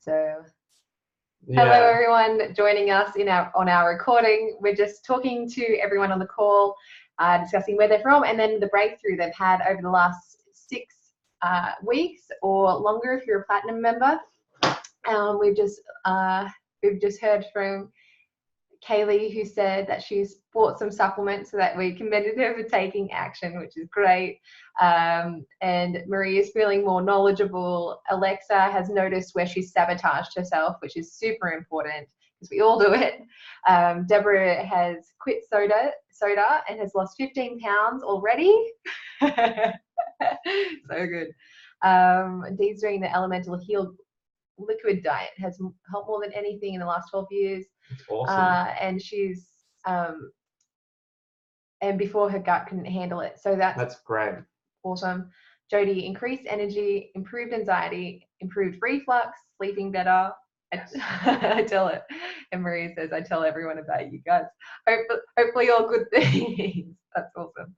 So Yeah. hello everyone joining us on our recording. We're just talking to everyone on the call, discussing where they're from and then the breakthrough they've had over the last 6 weeks or longer if you're a platinum member. We've just heard from Kaylee, who said that she's bought some supplements so that we commended her for taking action, which is great. And Marie is feeling more knowledgeable. Alexa has noticed where she's sabotaged herself, which is super important because we all do it. Deborah has quit soda and has lost 15 pounds already. So good. Dee's doing the Elemental Heal liquid diet, has helped more than anything in the last 12 years. It's awesome. And she's and before her gut couldn't handle it, so that's great. Awesome. Jody, increased energy, improved anxiety, improved reflux, sleeping better. I tell it, and Maria says I tell everyone about you guys. Hopefully all good things. That's awesome.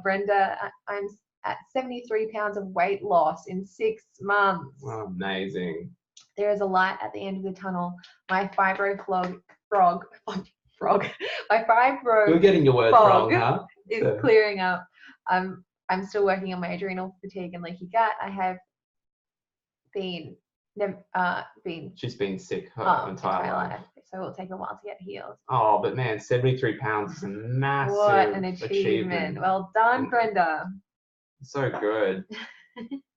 Brenda, I'm at 73 pounds of weight loss in 6 months. Oh, amazing. There is a light at the end of the tunnel. My fibro You're getting your words wrong, huh? Is clearing up. I'm still working on my adrenal fatigue and leaky gut. I have been She's been sick her entire life. So it'll take a while to get healed. Oh, but man, 73 pounds is a massive What an achievement. Well done, Brenda. So good.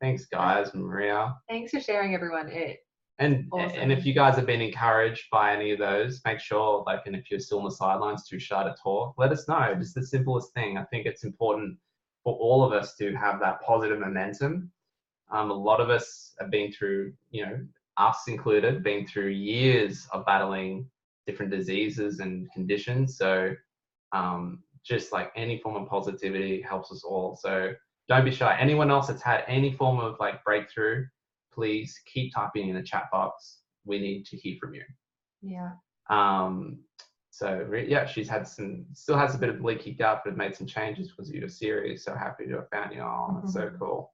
Thanks, guys, Maria. Thanks for sharing, everyone. And awesome. And if you guys have been encouraged by any of those, make sure, and if you're still on the sidelines, too shy to talk, let us know. Just the simplest thing. I think it's important for all of us to have that positive momentum. A lot of us have been through, us included, been through years of battling different diseases and conditions. So just like any form of positivity helps us all. So don't be shy. Anyone else that's had any form of breakthrough, please keep typing in the chat box. We need to hear from you. Yeah. So yeah, still has a bit of leaky gut, but made some changes because of your series. So happy to have found you. Oh, that's so cool.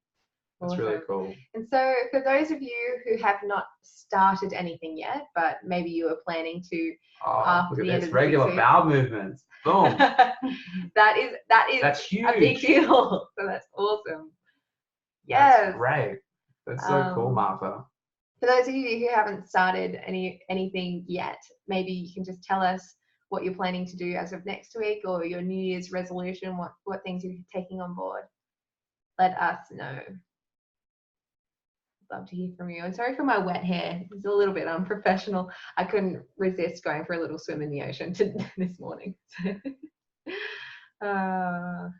That's awesome. really cool. And so for those of you who have not started anything yet, but maybe you are planning to after look the at end this of regular bowel movements. Boom. That's huge. a big deal. So that's awesome. Yes. That's great. That's so cool, Martha. For those of you who haven't started anything yet, maybe you can just tell us what you're planning to do as of next week or your New Year's resolution, what things you're taking on board. Let us know. Love to hear from you. And sorry for my wet hair. It's a little bit unprofessional. I couldn't resist going for a little swim in the ocean this morning. But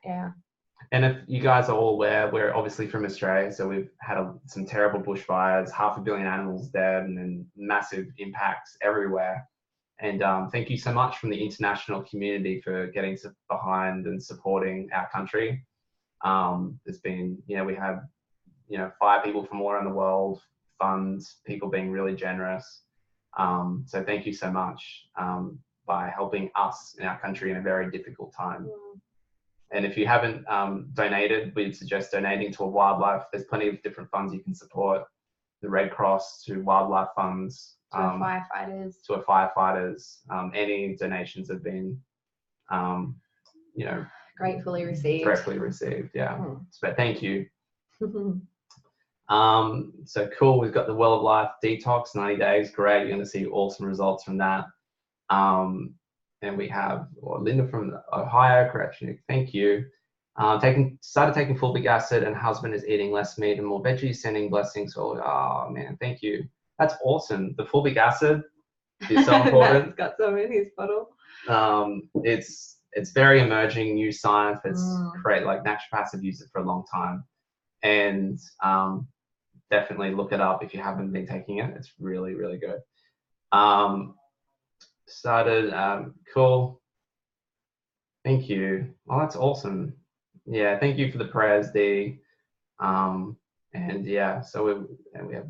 yeah. And if you guys are all aware, we're obviously from Australia, so we've had some terrible bushfires, 500 million animals dead, and then massive impacts everywhere. And thank you so much from the international community for getting behind and supporting our country. There's been, we have, 5 people from all around the world, funds, people being really generous. So thank you so much by helping us in our country in a very difficult time. And if you haven't donated, we'd suggest donating to a wildlife. There's plenty of different funds you can support. The Red Cross, to wildlife funds. To firefighters. To firefighters. Any donations have been, gratefully received. Gratefully received, yeah. So thank you. So cool, we've got the Well of Life detox, 90 days, great. You're gonna see awesome results from that. And we have Linda from Ohio, correction, thank you. Started taking fulvic acid and husband is eating less meat and more veggies, sending blessings. Oh man, thank you. That's awesome. The fulvic acid is so important. Matt's got some in his bottle. It's very emerging new science that's great. Naturopaths have used it for a long time. And definitely look it up if you haven't been taking it. It's really, really good. Cool. Thank you. Oh, that's awesome. Yeah, thank you for the prayers, Dee. And yeah, so we have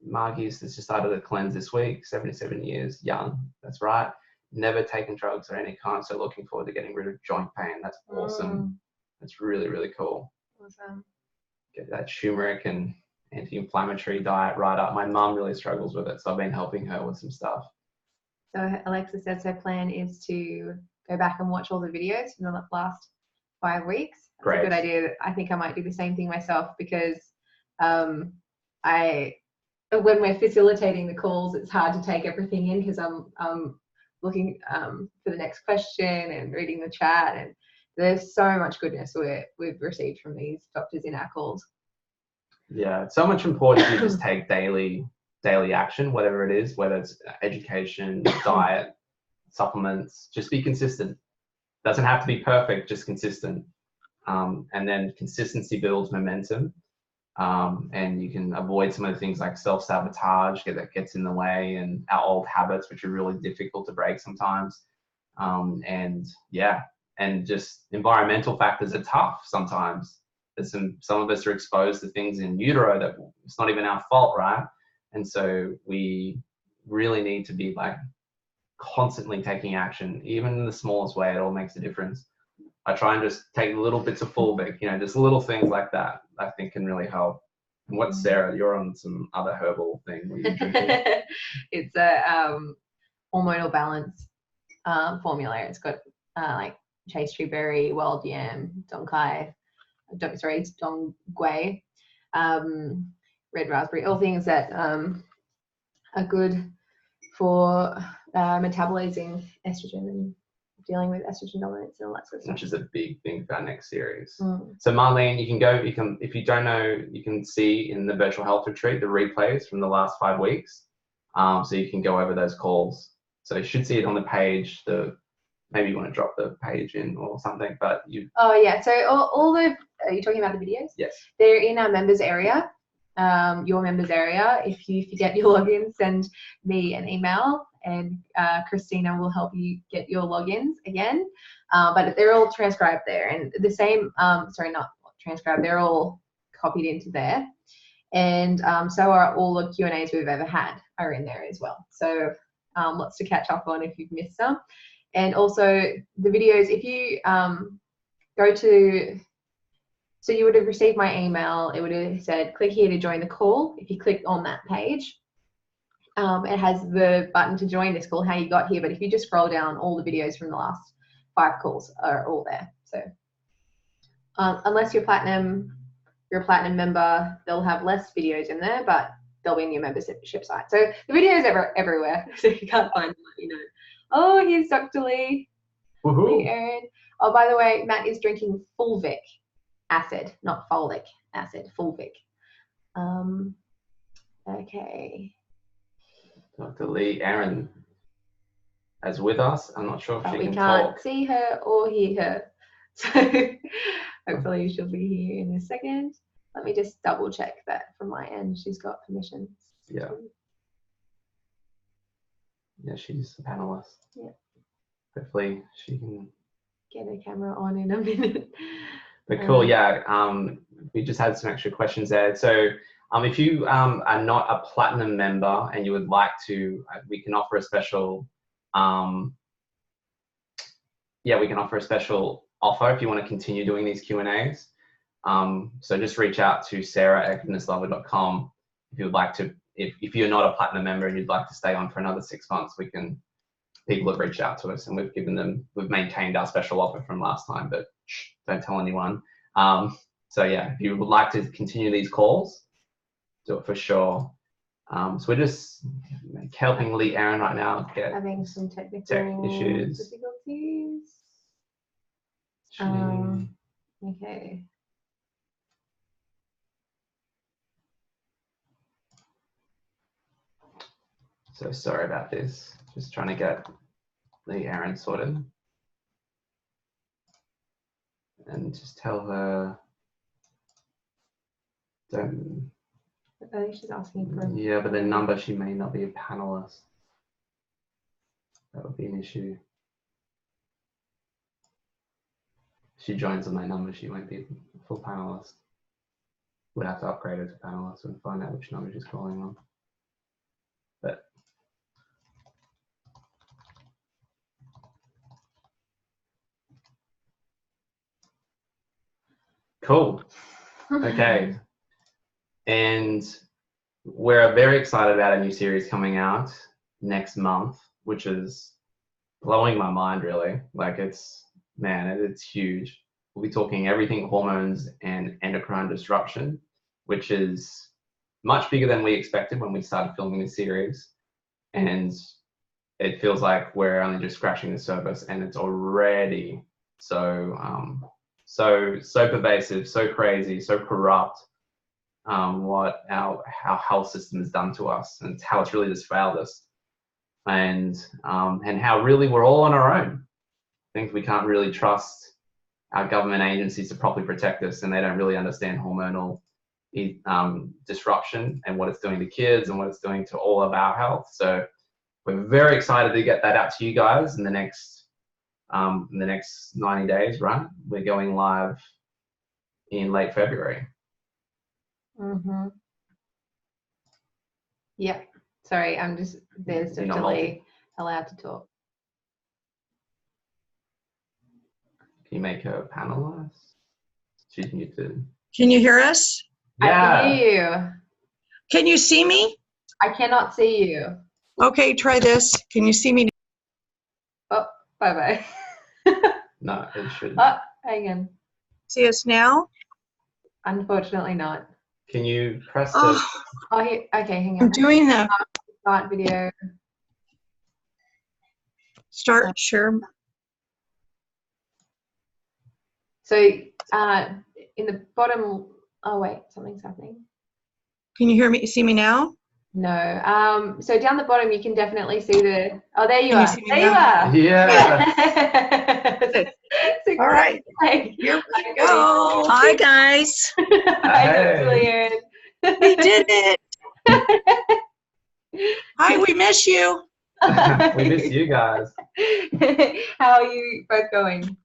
Margie's that's just started a cleanse this week, 77 years young. That's right. Never taken drugs of any kind, so looking forward to getting rid of joint pain. That's awesome. That's really, really cool. Awesome. Get that turmeric and anti-inflammatory diet right up. My mum really struggles with it, so I've been helping her with some stuff. So Alexa says her plan is to go back and watch all the videos from the last 5 weeks. That's Great. a good idea. I think I might do the same thing myself, because when we're facilitating the calls, it's hard to take everything in, because I'm looking for the next question and reading the chat, and there's so much goodness we've received from these doctors in our calls. Yeah, it's so much important to just take daily action, whatever it is, whether it's education, diet, supplements. Just be consistent. Doesn't have to be perfect, just consistent. And then consistency builds momentum. And you can avoid some of the things like self-sabotage that gets in the way, and our old habits, which are really difficult to break sometimes. And just environmental factors are tough sometimes. There's some of us are exposed to things in utero that it's not even our fault, right? And so we really need to be like constantly taking action, even in the smallest way. It all makes a difference. I try and just take little bits of fulvic, just little things like that, I think can really help. And what's Sarah? You're on some other herbal thing. What are you drinking? It's a hormonal balance formula. It's got like chaste berry, wild yam, dongquai, red raspberry, all things that are good for metabolizing estrogen and dealing with estrogen dominance and all that sort of stuff. Which is a big thing for our next series. So Marlene, if you don't know, you can see in the virtual health retreat the replays from the last 5 weeks. So you can go over those calls. So you should see it on the page. Maybe you want to drop the page in or something, but you. Oh yeah. So are you talking about the videos? Yes. They're in our members area. Your members area. If you forget your login, send me an email, and Christina will help you get your logins again. But they're all transcribed there, and the same. Sorry, not transcribed. They're all copied into there, and so are all the Q&As we've ever had are in there as well. So lots to catch up on if you've missed some, and also the videos. If you go to So you would have received my email. It would have said, click here to join the call. If you click on that page, it has the button to join this call, how you got here. But if you just scroll down, all the videos from the last 5 calls are all there. So unless you're a platinum member, they'll have less videos in there, but they'll be in your membership site. So the videos are everywhere. So if you can't find them, Oh, here's Dr. Leigh. Leigh, Erin. Oh, by the way, Matt is drinking fulvic acid, not folic acid, fulvic. Okay. Dr. Leigh, Erin is with us. I'm not sure if she can talk. We can't see her or hear her. So hopefully she'll be here in a second. Let me just double check that from my end. She's got permission. Yeah. Yeah, she's a panelist. Yeah. Hopefully she can get her camera on in a minute. But cool, we just had some extra questions there. So if you are not a platinum member and you would like to, we can offer a special, we can offer a special offer if you want to continue doing these Q&As. So just reach out to sarah@goodnesslover.com if you would like to, if you're not a platinum member and you'd like to stay on for another 6 months, people have reached out to us and we've maintained our special offer from last time, but don't tell anyone. If you would like to continue these calls, do it for sure. So we're just helping Leigh, Erin right now having some technical issues. difficulties. Okay. So sorry about this. Just trying to get Leigh, Erin sorted. And just tell her, don't. I think she's asking for. Yeah, but the number, she may not be a panelist. That would be an issue. If she joins on my number, she won't be a full panelist. We'd have to upgrade her to panelist and find out which number she's calling on. But cool. Okay. And we're very excited about a new series coming out next month, which is blowing my mind, really. Like, it's huge. We'll be talking everything hormones and endocrine disruption, which is much bigger than we expected when we started filming the series. And it feels like we're only just scratching the surface, and it's already so pervasive, so crazy, so corrupt. What our health system has done to us, and how it's really just failed us, and how really we're all on our own. I think we can't really trust our government agencies to properly protect us, and they don't really understand hormonal disruption and what it's doing to kids and what it's doing to all of our health. So we're very excited to get that out to you guys in the next 90 days, right? We're going live in late February. Mm-hmm. Yep. Sorry, there's definitely allowed to talk. Can you make her panelist? She's muted. Can you hear us? Yeah. I can hear you. Can you see me? I cannot see you. Okay, try this. Can you see me? Oh, bye-bye. No, it shouldn't. Oh, hang on. See us now? Unfortunately not. Can you press the... Oh, Okay, hang on. I'm doing the Start video. start share. So in the bottom, oh wait, something's happening. Can you hear me? See me now? No. So down the bottom, you can definitely see the. Oh, there you Can you are. see me There you now? are. Yeah. It's All right. great. Here we go. Hi, guys. Hi, Hey. Erin. We did it. Hi, we miss you. We miss you guys. How are you both going?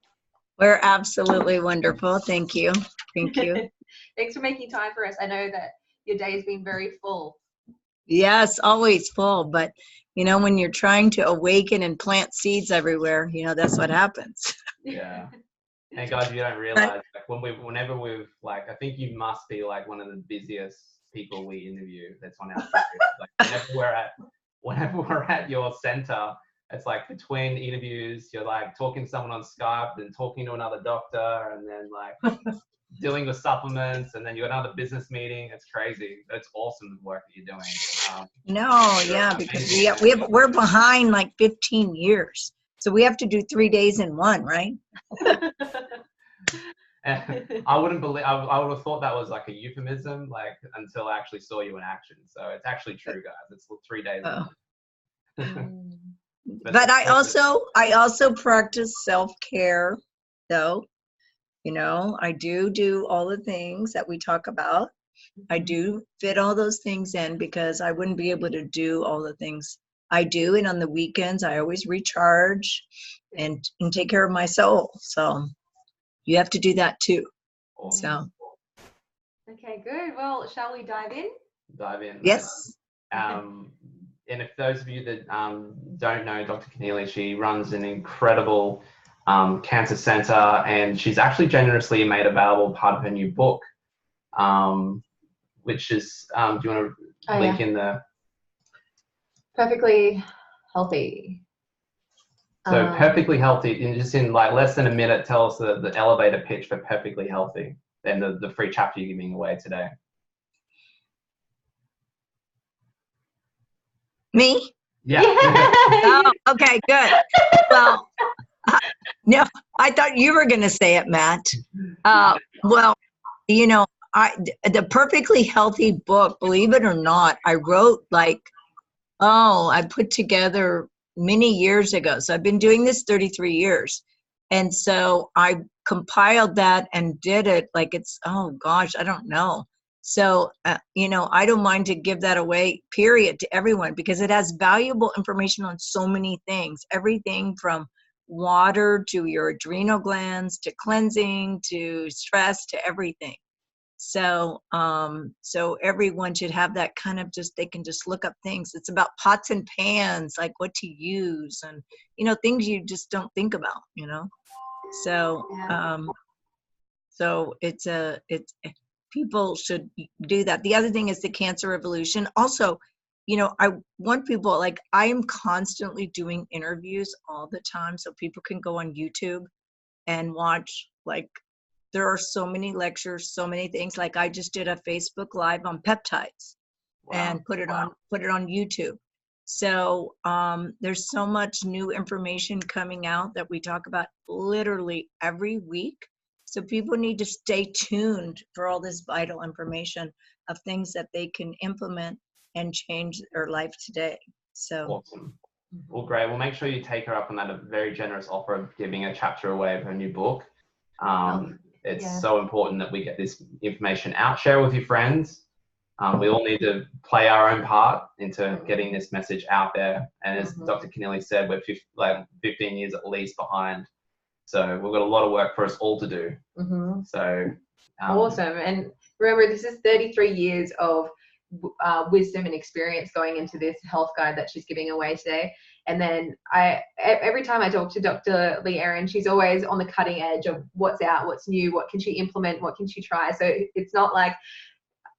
We're absolutely wonderful. Thank you. Thank you. Thanks for making time for us. I know that your day has been very full. Yes, always full. But, you know, when you're trying to awaken and plant seeds everywhere, you know, that's what happens. Yeah. And guys, you don't realize, like, whenever we've, like, I think you must be like one of the busiest people we interview that's on our series. Like, whenever we're at your center, it's like between interviews, you're like talking to someone on Skype, then talking to another doctor, and then like dealing with supplements, and then you got another business meeting. It's crazy. It's awesome the work that you're doing. No, yeah, because we're behind like 15 years. So we have to do 3 days in one, right? And I wouldn't believe, I would have thought that was like a euphemism, like, until I actually saw you in action. So it's actually true, guys. It's 3 days. But I also practice self-care, though. You know, I do all the things that we talk about. I do fit all those things in because I wouldn't be able to do all the things I do. And on the weekends, I always recharge and take care of my soul. So you have to do that too. Awesome. So. Okay, good. Well, shall we dive in? Dive in. Yes. And if those of you that don't know Dr. Connealy, she runs an incredible cancer center, and she's actually generously made available part of her new book, which is, do you want to link in the... Perfectly Healthy. So Perfectly Healthy, in like less than a minute, tell us the elevator pitch for Perfectly Healthy and the free chapter you're giving away today. Me? Yeah. Oh, okay, good. Well, no, I thought you were going to say it, Matt. Well, you know, the Perfectly Healthy book, believe it or not, I wrote I put together many years ago. So I've been doing this 33 years. And so I compiled that and did it like it's, oh gosh, I don't know. So, you know, I don't mind to give that away, period, to everyone, because it has valuable information on so many things, everything from water to your adrenal glands, to cleansing, to stress, to everything. So, so everyone should have that kind of they can just look up things. It's about pots and pans, like what to use and, you know, things you just don't think about, you know? So, so people should do that. The other thing is the Cancer Revolution. Also, I want people, like, I am constantly doing interviews all the time, so people can go on YouTube and watch. Like, there are so many lectures, so many things. Like, I just did a Facebook Live on peptides. Wow. And put it on YouTube. So there's so much new information coming out that we talk about literally every week. So people need to stay tuned for all this vital information of things that they can implement and change their life today. So awesome. Well, great. Well, make sure you take her up on that very generous offer of giving a chapter away of her new book. It's so important that we get this information out. Share it with your friends. We all need to play our own part into getting this message out there. And as Dr. Connealy said, we're 15 years at least behind. So we've got a lot of work for us all to do. So awesome. And remember, this is 33 years of wisdom and experience going into this health guide that she's giving away today. And then every time I talk to Dr. Leigh Erin, she's always on the cutting edge of what's out, what's new, what can she implement, what can she try. So it's not like,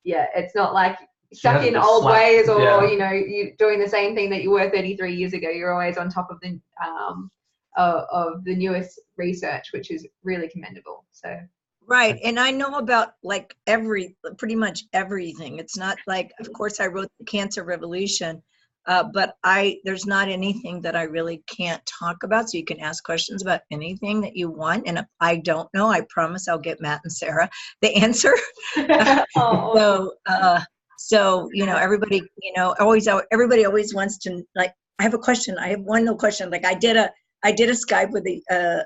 it's not like stuck in old ways, or you doing the same thing that you were 33 years ago. You're always on top of the newest research, which is really commendable. So right. And I know about like pretty much everything. It's not like, of course I wrote the Cancer Revolution, but there's not anything that I really can't talk about. So you can ask questions about anything that you want. And if I don't know, I promise I'll get Matt and Sarah the answer. So everybody, everybody always wants to, like, I have a question. I have one little question. Like I did a Skype with a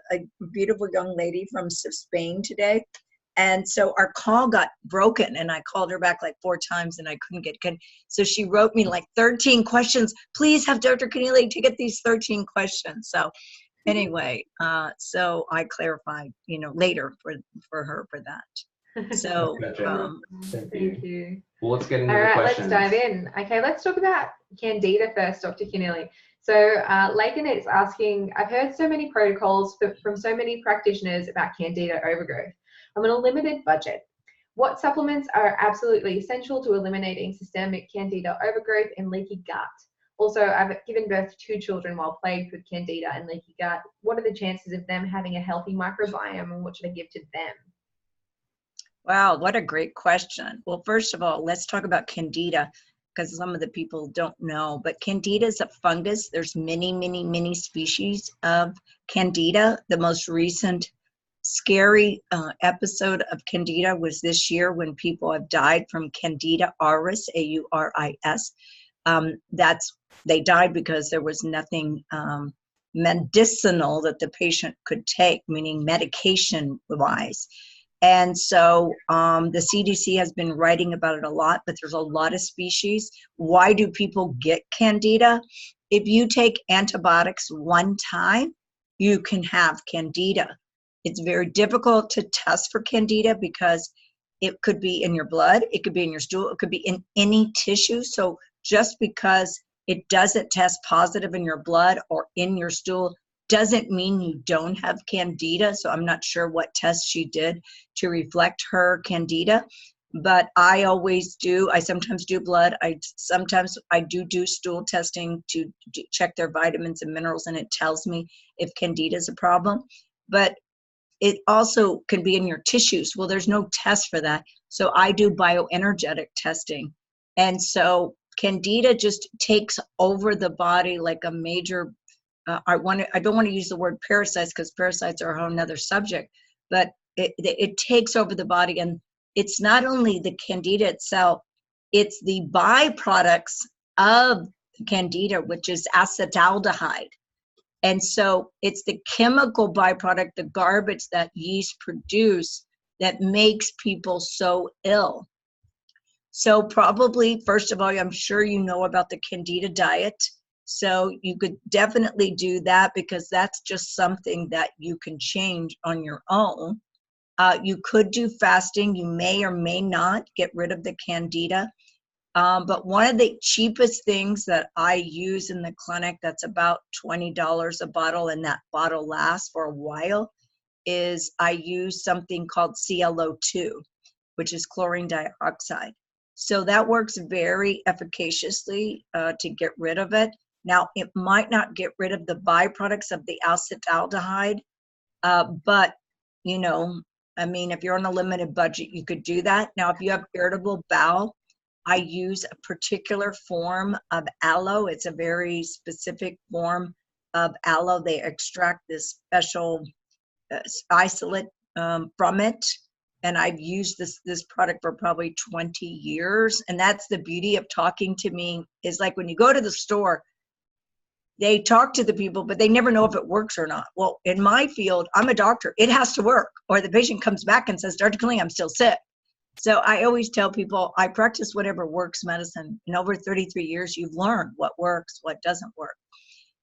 beautiful young lady from Spain today. And so our call got broken, and I called her back like 4 times and I couldn't get good. So she wrote me like 13 questions. Please have Dr. Connealy to get these 13 questions. So anyway, so I clarified, later for her for that. So thank you. Well, let's get into the questions. Let's dive in. Okay, let's talk about Candida first, Dr. Connealy. So Lakin is asking, I've heard so many protocols from so many practitioners about Candida overgrowth. I'm on a limited budget. What supplements are absolutely essential to eliminating systemic Candida overgrowth and leaky gut? Also, I've given birth to 2 children while plagued with Candida and leaky gut. What are the chances of them having a healthy microbiome, and what should I give to them? Wow, what a great question. Well, first of all, let's talk about Candida, because some of the people don't know. But Candida is a fungus. There's many, many, many species of Candida. The most recent scary episode of Candida was this year, when people have died from Candida auris, A-U-R-I-S. They died because there was nothing medicinal that the patient could take, meaning medication-wise. And so the CDC has been writing about it a lot, but there's a lot of species. Why do people get Candida? If you take antibiotics one time, you can have Candida. It's very difficult to test for Candida because it could be in your blood, it could be in your stool, it could be in any tissue. So just because it doesn't test positive in your blood or in your stool doesn't mean you don't have Candida. So I'm not sure what test she did to reflect her Candida, but I always do. I sometimes do blood. Sometimes I do stool testing to check their vitamins and minerals, and it tells me if Candida is a problem. But it also can be in your tissues. Well, there's no test for that. So I do bioenergetic testing. And so Candida just takes over the body like a major, I don't want to use the word parasites, because parasites are a whole nother subject, but it takes over the body. And it's not only the Candida itself, it's the byproducts of Candida, which is acetaldehyde. And so it's the chemical byproduct, the garbage that yeast produce, that makes people so ill. So probably, first of all, I'm sure you know about the Candida diet. So you could definitely do that, because that's just something that you can change on your own. You could do fasting. You may or may not get rid of the Candida. But one of the cheapest things that I use in the clinic, that's about $20 a bottle, and that bottle lasts for a while, is I use something called CLO2. which is chlorine dioxide. So that works very efficaciously to get rid of it. Now, it might not get rid of the byproducts of the acetaldehyde, but, you know, I mean, if you're on a limited budget, you could do that. Now, if you have irritable bowel, I use a particular form of aloe. It's a very specific form of aloe. They extract this special isolate from it. And I've used this product for probably 20 years. And that's the beauty of talking to me, is like when you go to the store, they talk to the people, but they never know if it works or not. Well, in my field, I'm a doctor. It has to work, or the patient comes back and says, Dr. Connealy, I'm still sick. So I always tell people, I practice whatever works medicine. In over 33 years, you've learned what works, what doesn't work.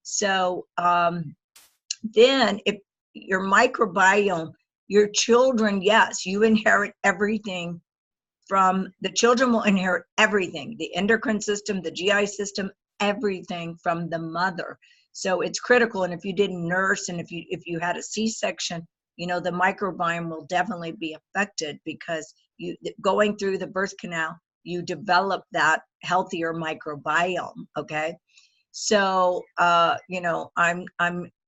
So then if your microbiome, your children, yes, you inherit everything from, the children will inherit everything, the endocrine system, the GI system, everything from the mother. So it's critical. And if you didn't nurse, and if you had a C-section, you know, the microbiome will definitely be affected, because you, going through the birth canal, you develop that healthier microbiome. Okay. So, you know, I'm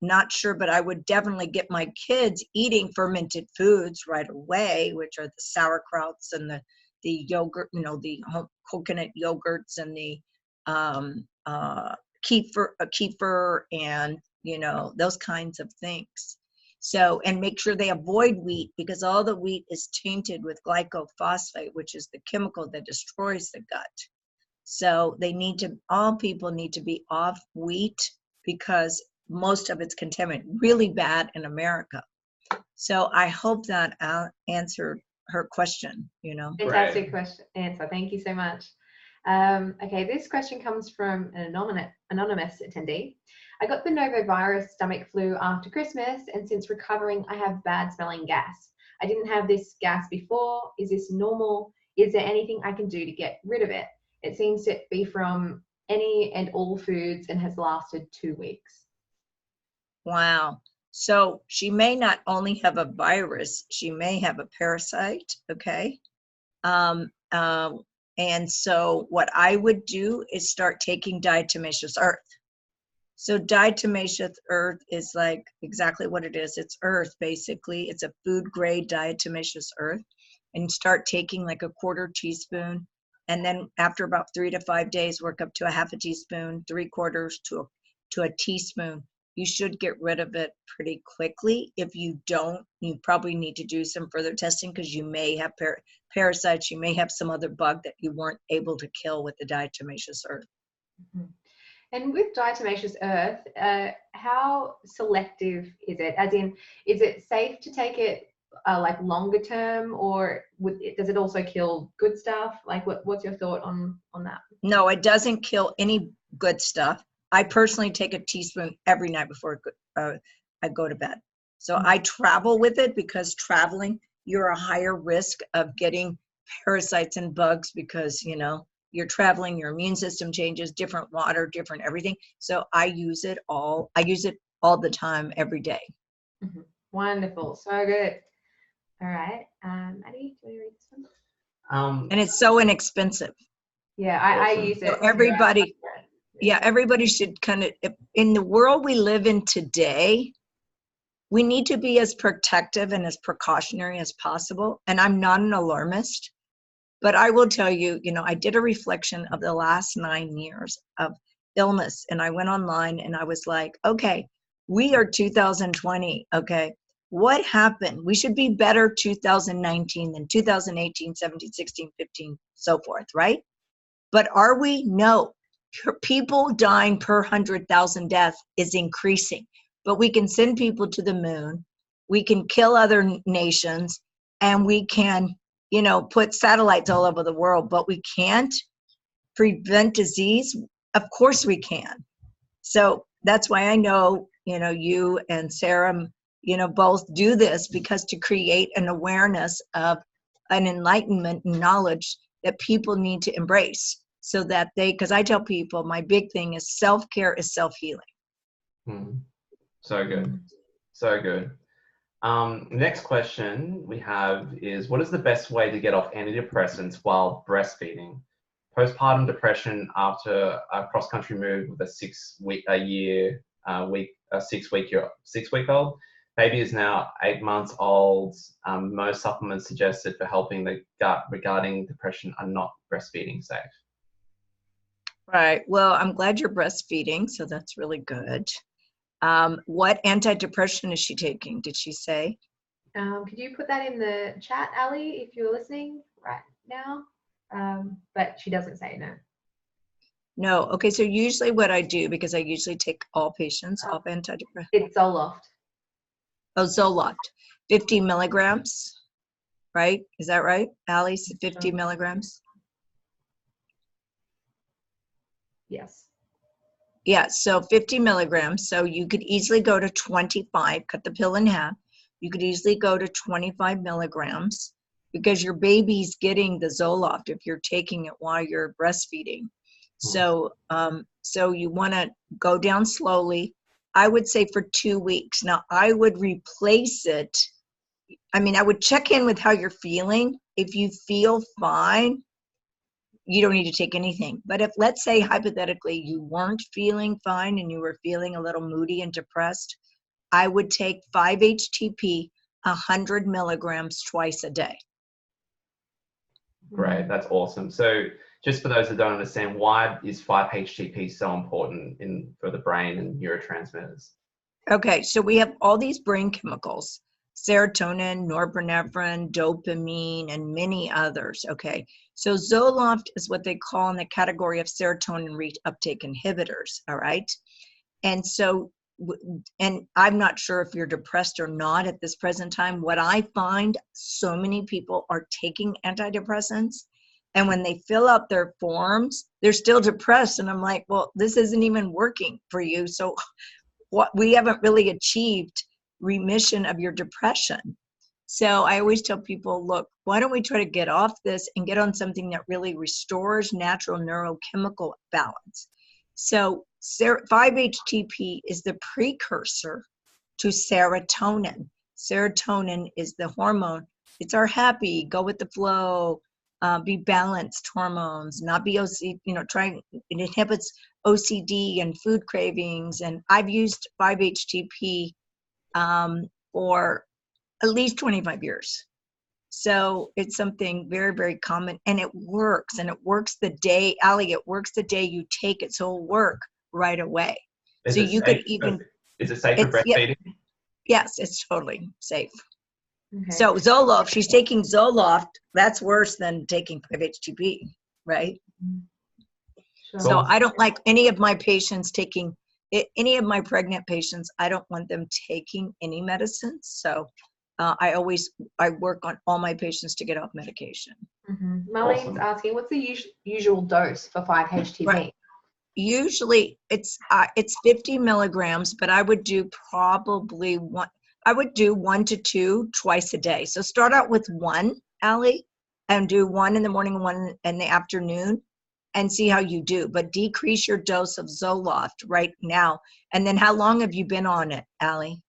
not sure, but I would definitely get my kids eating fermented foods right away, which are the sauerkrauts and the yogurt, you know, the coconut yogurts and the kefir and, you know, those kinds of things. So, and make sure they avoid wheat, because all the wheat is tainted with glycophosphate, which is the chemical that destroys the gut. So they need to, all people need to be off wheat, because most of it's contaminated, really bad in America. So I hope that answered her question, you know. Fantastic question, answer. Thank you so much. Okay, this question comes from an anonymous attendee. I got the novovirus stomach flu after Christmas, and since recovering, I have bad smelling gas. I didn't have this gas before. Is this normal? Is there anything I can do to get rid of it? It seems to be from any and all foods and has lasted 2 weeks. Wow. So she may not only have a virus, she may have a parasite, okay? And so what I would do is start taking diatomaceous earth. So diatomaceous earth is like exactly what it is. It's earth, basically. It's a food grade diatomaceous earth. And start taking like a 1/4 teaspoon. And then after about 3 to 5 days, work up to a 1/2 teaspoon, 3/4 to a teaspoon. You should get rid of it pretty quickly. If you don't, you probably need to do some further testing, because you may have parasites, you may have some other bug that you weren't able to kill with the diatomaceous earth. Mm-hmm. And with diatomaceous earth, how selective is it? As in, is it safe to take it like longer term, or does it also kill good stuff? Like, what's your thought on that? No, it doesn't kill any good stuff. I personally take a teaspoon every night before I go to bed. So I travel with it, because traveling, you're a higher risk of getting parasites and bugs, because, you know, you're traveling, your immune system changes, different water, different everything. So I use it all the time, every day. Mm-hmm. Wonderful. So good. All right. Maddie, do you want to read this one? And it's so inexpensive. Yeah, I use it. So everybody, yeah, everybody should kind of, in the world we live in today, we need to be as protective and as precautionary as possible. And I'm not an alarmist, but I will tell you, you know, I did a reflection of the last 9 years of illness, and I went online and I was like, okay, we are 2020, okay? What happened? We should be better 2019 than 2018, 17, 16, 15, so forth, right? But are we? No. People dying per 100,000 deaths is increasing, but we can send people to the moon, we can kill other nations, and we can, you know, put satellites all over the world, but we can't prevent disease. Of course we can. So that's why I know, you know, you and Sarah, you know, both do this, because to create an awareness of an enlightenment and knowledge that people need to embrace, so that because I tell people, my big thing is self-care is self-healing. So good. So good. Next question we have is, what is the best way to get off antidepressants while breastfeeding? Postpartum depression after a cross-country move with a 6-week-old. Baby is now 8 months old. Most supplements suggested for helping the gut regarding depression are not breastfeeding safe. Right. Well, I'm glad you're breastfeeding, so that's really good. What antidepressant is she taking? Did she say? Could you put that in the chat, Ali, if you're listening right now? But she doesn't say no. No. Okay. So usually what I do, because I usually take all patients off antidepressants. It's Zoloft. Oh, Zoloft, 50 milligrams, right? Is that right, Ali? 50 milligrams? Yes. Yeah, so 50 milligrams. So you could easily go to 25, cut the pill in half. You could easily go to 25 milligrams because your baby's getting the Zoloft if you're taking it while you're breastfeeding. So, so you want to go down slowly. I would say for 2 weeks. Now, I would replace it. I mean, I would check in with how you're feeling. If you feel fine, you don't need to take anything. But if, let's say, hypothetically, you weren't feeling fine and you were feeling a little moody and depressed, I would take 5-HTP, 100 milligrams twice a day. Great, that's awesome. So just for those that don't understand, why is 5-HTP so important for the brain and neurotransmitters? Okay, so we have all these brain chemicals, serotonin, norepinephrine, dopamine, and many others, okay? So Zoloft is what they call in the category of serotonin reuptake inhibitors, all right? And so, and I'm not sure if you're depressed or not at this present time. What I find, so many people are taking antidepressants, and when they fill out their forms, they're still depressed. And I'm like, well, this isn't even working for you. So what, we haven't really achieved remission of your depression. So I always tell people, look, why don't we try to get off this and get on something that really restores natural neurochemical balance? So 5-HTP is the precursor to serotonin. Serotonin is the hormone. It's our happy, go with the flow, be balanced hormones, not be OCD, it inhibits OCD and food cravings. And I've used 5-HTP for at least 25 years. So it's something very, very common, and it works. And it works the day, Ali, it works the day you take it. So it'll work right away. Is so it you safe could even. Is it safe for breastfeeding? Yes, it's totally safe. Okay. So Zoloft, she's taking Zoloft, that's worse than taking 5-HTP, right? Sure. So I don't like any of my patients taking, any of my pregnant patients, I don't want them taking any medicines. So I work on all my patients to get off medication. Marlene's Awesome. asking, what's the usual dose for 5-HTP? Right. Usually it's 50 milligrams, but I would do probably 1 to 2 twice a day. So start out with 1, Ali, and do 1 in the morning, 1 in the afternoon, and see how you do. But decrease your dose of Zoloft right now. And then how long have you been on it, Ali?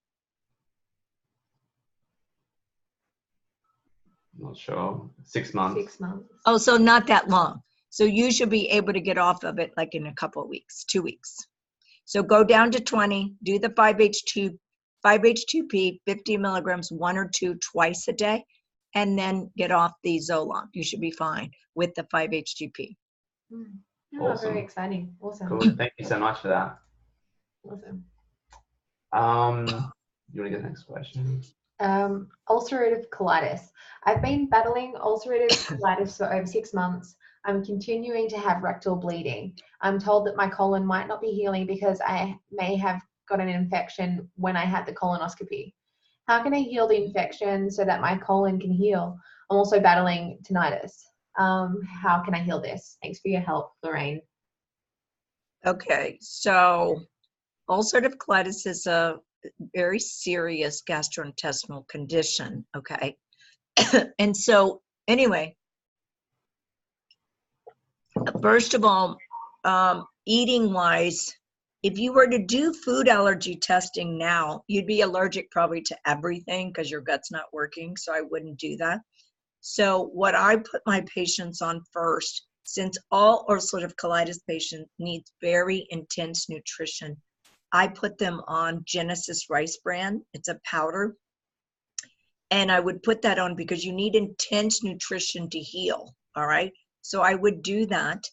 Not sure. 6 months. 6 months. Oh, so not that long. So you should be able to get off of it like in a couple of weeks, 2 weeks. So go down to 20, do the 5-HTP, 50 milligrams, 1 or 2 twice a day, and then get off the Zoloft. You should be fine with the 5-HTP. Oh, Awesome. very exciting. Awesome. Cool. Thank you so much for that. Awesome. You want to get the next question? Ulcerative colitis. I've been battling ulcerative colitis for over 6 months. I'm continuing to have rectal bleeding. I'm told that my colon might not be healing because I may have got an infection when I had the colonoscopy. How can I heal the infection so that my colon can heal? I'm also battling tinnitus. How can I heal this? Thanks for your help, Lorraine. Okay, so ulcerative colitis is a very serious gastrointestinal condition, okay? And so anyway, first of all, eating wise, if you were to do food allergy testing now, you'd be allergic probably to everything because your gut's not working. So I wouldn't do that. So what I put my patients on first, since all ulcerative colitis patients need very intense nutrition, I put them on Genesis Rice Bran. It's a powder. And I would put that on because you need intense nutrition to heal. All right. So I would do that.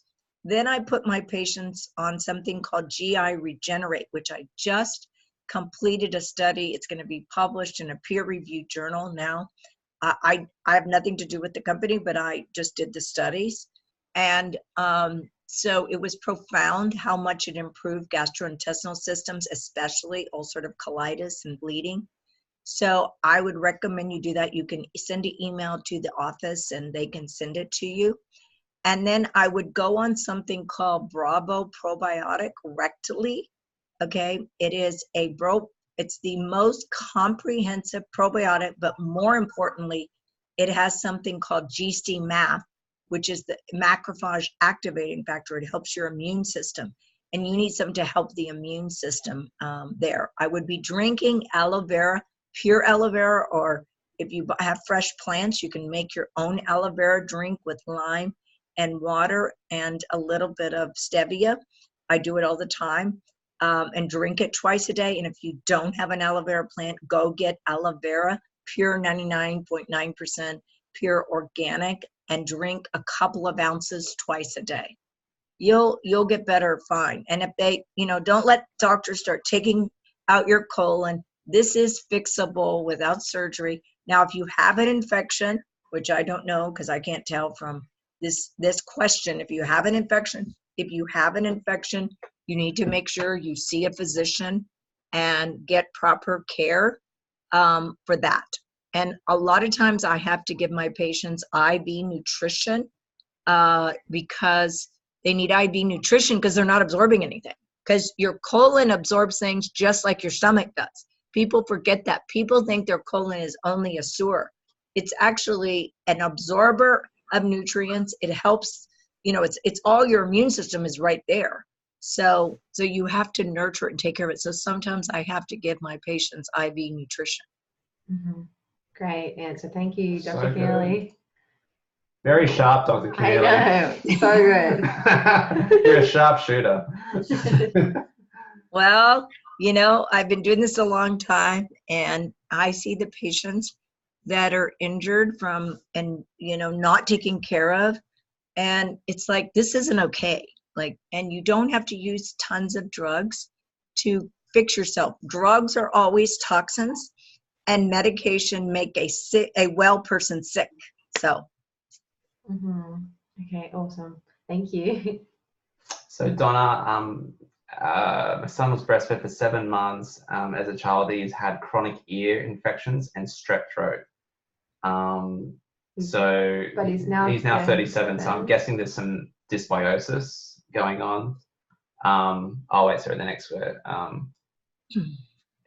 Then I put my patients on something called GI Regenerate, which I just completed a study. It's going to be published in a peer-reviewed journal now. I have nothing to do with the company, but I just did the studies. And so it was profound how much it improved gastrointestinal systems, especially ulcerative colitis and bleeding. So I would recommend you do that. You can send an email to the office and they can send it to you. And then I would go on something called Bravo Probiotic rectally. Okay, it is it's the most comprehensive probiotic, but more importantly, it has something called GC-MAF, which is the macrophage activating factor. It helps your immune system, and you need something to help the immune system there. I would be drinking aloe vera, pure aloe vera, or if you have fresh plants, you can make your own aloe vera drink with lime and water and a little bit of stevia. I do it all the time, and drink it twice a day. And if you don't have an aloe vera plant, go get aloe vera, pure 99.9% pure organic, and drink a couple of ounces twice a day. You'll get better fine. And if they, don't let doctors start taking out your colon. This is fixable without surgery. Now, if you have an infection, which I don't know because I can't tell from this question, if you have an infection, you need to make sure you see a physician and get proper care for that. And a lot of times I have to give my patients IV nutrition because they need IV nutrition because they're not absorbing anything. Because your colon absorbs things just like your stomach does. People forget that. People think their colon is only a sewer. It's actually an absorber of nutrients. It helps, it's all your immune system is right there. So you have to nurture it and take care of it. So sometimes I have to give my patients IV nutrition. Mm-hmm. Great answer. Thank you, Dr. So Connealy. Very sharp, Dr. Connealy. I know. So good. You're a sharp shooter. Well, I've been doing this a long time, and I see the patients that are injured from not taken care of, and it's like, this isn't okay. And you don't have to use tons of drugs to fix yourself. Drugs are always toxins, and medication make a well person sick. So. Mm-hmm. Okay, awesome. Thank you. So Donna, my son was breastfed for 7 months. As a child, he's had chronic ear infections and strep throat. So But he's now 37, so I'm guessing there's some dysbiosis going on. The next word.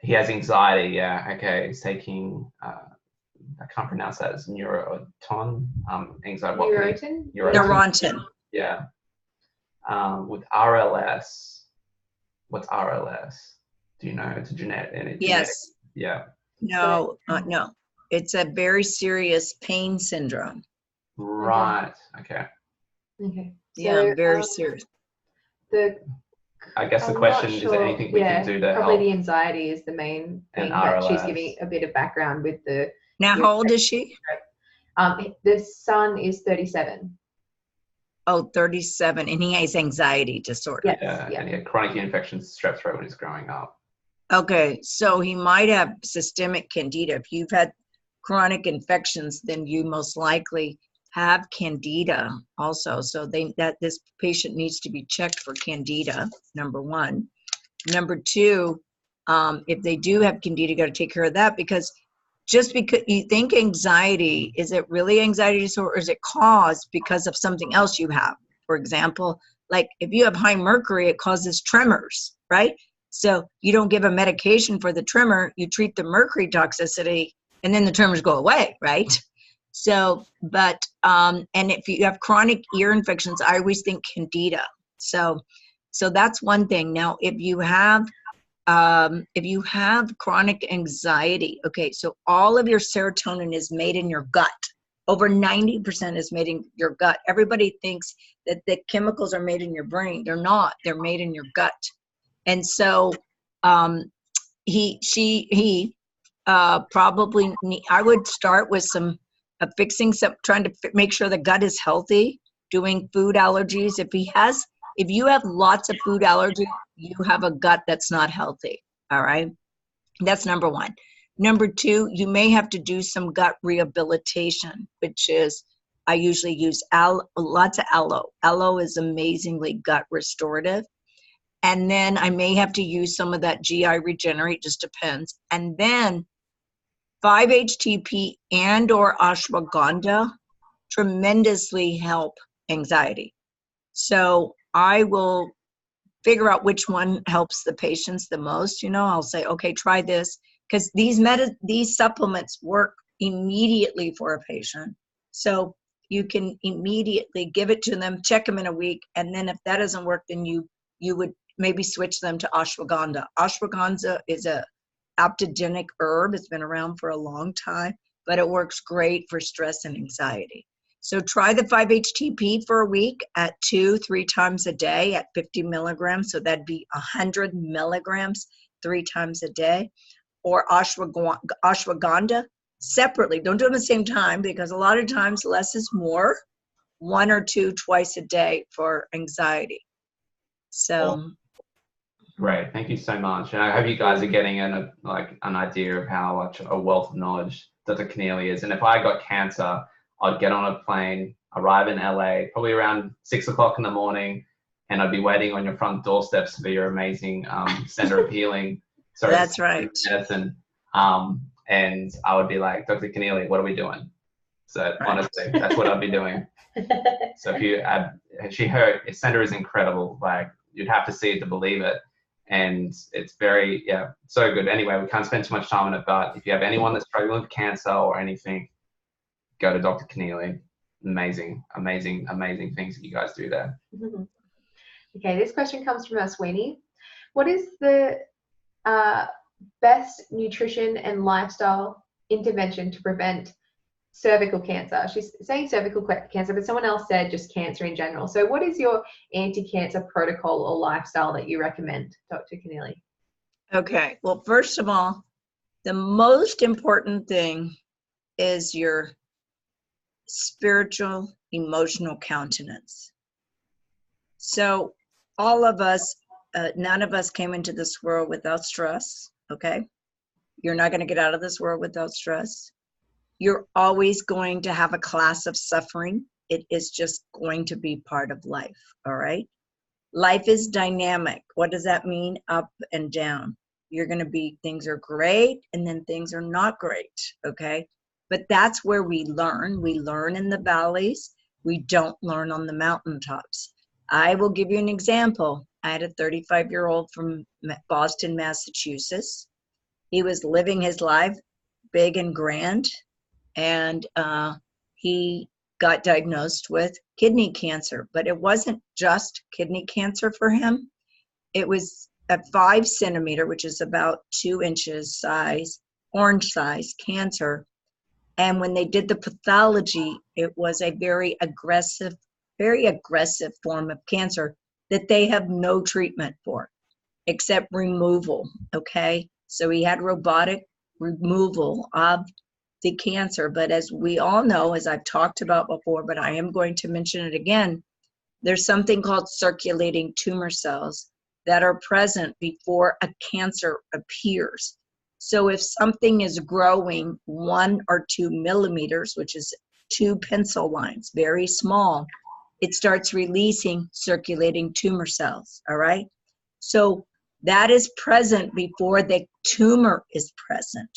He has anxiety, yeah, okay. He's taking, I can't pronounce that, as Neurontin, anxiety. Neurontin. Yeah. With RLS. What's RLS? Do you know? It's a genetic. Yes. Yeah. No. It's a very serious pain syndrome. Right. Okay. Okay. Yeah, very serious. I guess the question is there anything we can do to help? Probably the anxiety is the main thing, but she's RLS. giving a bit of background with the. Now, how old is she? The son is 37. Oh, 37, and he has anxiety disorder. Yes. Yeah, and he had chronic ear infections, strep throat when he was growing up. Okay, so he might have systemic candida. If you've had chronic infections, then you most likely have candida also. So this patient needs to be checked for candida, number one. Number two, if they do have candida, you got to take care of that, because just because you think anxiety, is it really anxiety disorder, or is it caused because of something else you have? For example, like if you have high mercury, it causes tremors, right? So you don't give a medication for the tremor, you treat the mercury toxicity, and then the tremors go away, right? So, and if you have chronic ear infections, I always think candida. So So that's one thing. Now, if you have chronic anxiety, okay, so all of your serotonin is made in your gut. Over 90% is made in your gut. Everybody thinks that the chemicals are made in your brain. They're not. They're made in your gut. And so probably I would start with some fixing some, trying to make sure the gut is healthy, doing food allergies. If you have lots of food allergy, you have a gut that's not healthy. All right. That's number one. Number two, you may have to do some gut rehabilitation, which is, I usually use lots of aloe. Aloe is amazingly gut restorative. And then I may have to use some of that GI Regenerate, just depends. And then 5-HTP and or ashwagandha tremendously help anxiety. So I will figure out which one helps the patients the most. You know, I'll say, okay, try this, because these supplements work immediately for a patient. So you can immediately give it to them, check them in a week, and then if that doesn't work, then you would maybe switch them to ashwagandha. Ashwagandha is a aptogenic herb. It's been around for a long time, but it works great for stress and anxiety. So try the 5-HTP for a week at 2-3 times a day at 50 milligrams. So that'd be 100 milligrams 3 times a day. Or ashwagandha separately. Don't do them at the same time, because a lot of times less is more. 1 or 2 twice a day for anxiety. So. Great, thank you so much. And I hope you guys are getting an idea of how much a wealth of knowledge Dr. Connealy is. And if I got cancer, I'd get on a plane, arrive in LA, probably around 6 o'clock in the morning, and I'd be waiting on your front doorsteps for your amazing Center of Healing. That's right. Medicine. And I would be like, Dr. Connealy, what are we doing? So honestly, that's what I'd be doing. So her center is incredible. Like, you'd have to see it to believe it. And it's very, so good. Anyway, we can't spend too much time on it, but if you have anyone that's struggling with cancer or anything, go to Dr. Connealy. Amazing, amazing, amazing things that you guys do there. Okay, this question comes from Sweeney. What is the best nutrition and lifestyle intervention to prevent cervical cancer? She's saying cervical cancer, but someone else said just cancer in general. So what is your anti-cancer protocol or lifestyle that you recommend, Dr. Connealy? Okay, well, first of all, the most important thing is your spiritual, emotional countenance. So all of us, none of us came into this world without stress, okay? You're not going to get out of this world without stress. You're always going to have a class of suffering. It is just going to be part of life, all right? Life is dynamic. What does that mean? Up and down. You're going to be, things are great, and then things are not great, okay? But that's where we learn. We learn in the valleys. We don't learn on the mountaintops. I will give you an example. I had a 35-year-old from Boston, Massachusetts. He was living his life big and grand, and he got diagnosed with kidney cancer. But it wasn't just kidney cancer for him. It was a 5 centimeter, which is about 2 inches size, orange size cancer. And when they did the pathology, it was a very aggressive form of cancer that they have no treatment for except removal, okay? So he had robotic removal of the cancer. But as we all know, as I've talked about before, but I am going to mention it again, there's something called circulating tumor cells that are present before a cancer appears. So if something is growing 1 or 2 millimeters, which is 2 pencil lines, very small, it starts releasing circulating tumor cells, all right? So that is present before the tumor is present.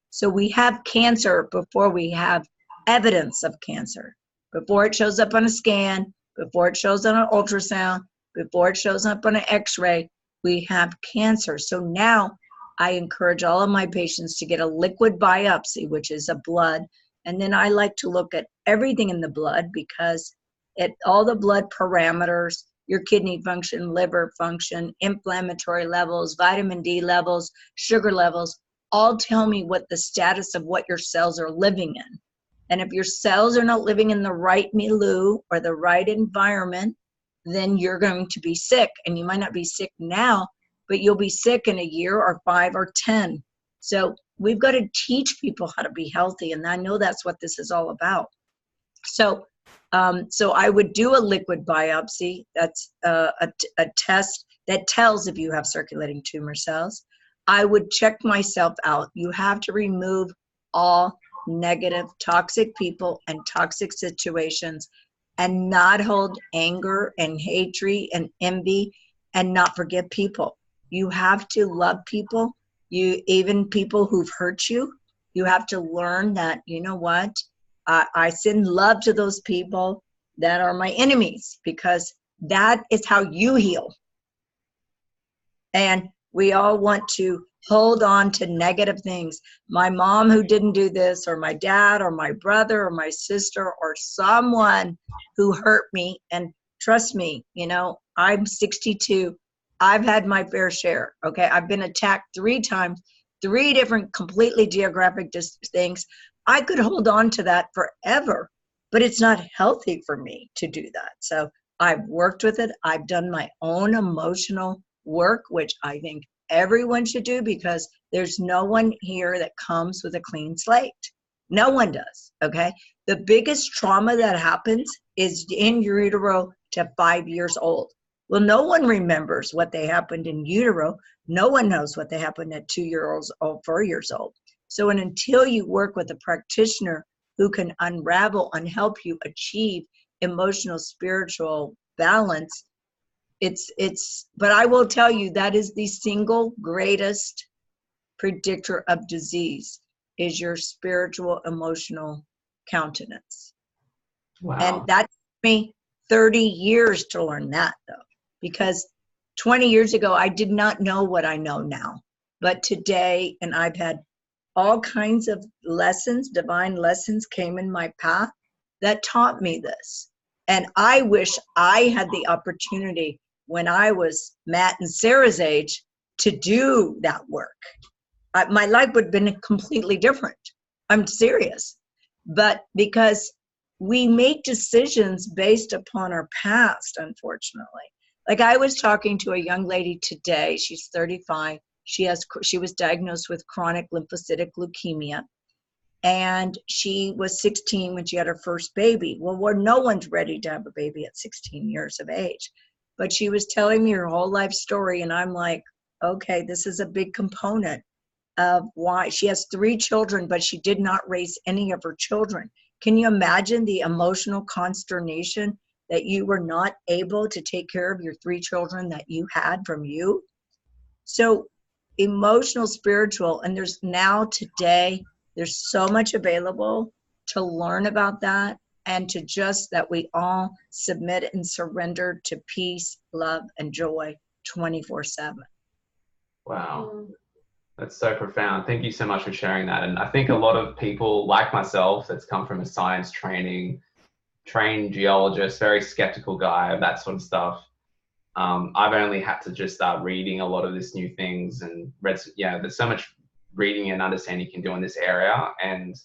So we have cancer before we have evidence of cancer, before it shows up on a scan, before it shows on an ultrasound, before it shows up on an x-ray, we have cancer. So now I encourage all of my patients to get a liquid biopsy, which is a blood. And then I like to look at everything in the blood because all the blood parameters your kidney function, liver function, inflammatory levels, vitamin D levels, sugar levels, all tell me what the status of what your cells are living in. And if your cells are not living in the right milieu or the right environment, then you're going to be sick. And you might not be sick now, but you'll be sick in a year or 5 or 10. So we've got to teach people how to be healthy. And I know that's what this is all about. So I would do a liquid biopsy. That's a test that tells if you have circulating tumor cells. I would check myself out. You have to remove all negative, toxic people and toxic situations, and not hold anger and hatred and envy, and not forgive people. You have to love people. Even people who've hurt you, you have to learn that, you know what? I send love to those people that are my enemies, because that is how you heal. And we all want to hold on to negative things. My mom who didn't do this, or my dad, or my brother, or my sister, or someone who hurt me. And trust me, you know, I'm 62. I've had my fair share, okay? I've been attacked 3 times, 3 different completely geographic things. I could hold on to that forever, but it's not healthy for me to do that. So I've worked with it. I've done my own emotional work, which I think everyone should do, because there's no one here that comes with a clean slate. No one does, okay? The biggest trauma that happens is in utero to 5 years old. Well, no one remembers what they happened in utero. No one knows what they happened at 2 years old, 4 years old. So until you work with a practitioner who can unravel and help you achieve emotional, spiritual balance, but I will tell you, that is the single greatest predictor of disease, is your spiritual, emotional countenance. Wow. And that took me 30 years to learn that, though, because 20 years ago, I did not know what I know now. But today, and I've had all kinds of lessons, divine lessons came in my path that taught me this. And I wish I had the opportunity when I was Matt and Sarah's age to do that work. My life would have been completely different. I'm serious. But because we make decisions based upon our past, unfortunately. Like, I was talking to a young lady today, she's 35. She was diagnosed with chronic lymphocytic leukemia, and she was 16 when she had her first baby. Well, no one's ready to have a baby at 16 years of age. But she was telling me her whole life story, and I'm like, okay, this is a big component of why. She has 3 children, but she did not raise any of her children. Can you imagine the emotional consternation that you were not able to take care of your 3 children that you had from you? So emotional, spiritual, and there's so much available to learn about that, and to just that we all submit and surrender to peace, love, and joy 24/7. Wow. That's so profound. Thank you so much for sharing that. And I think a lot of people like myself, that's come from a science trained geologist, very skeptical guy of that sort of stuff. I've only had to just start reading a lot of this new things, and there's so much reading and understanding you can do in this area. And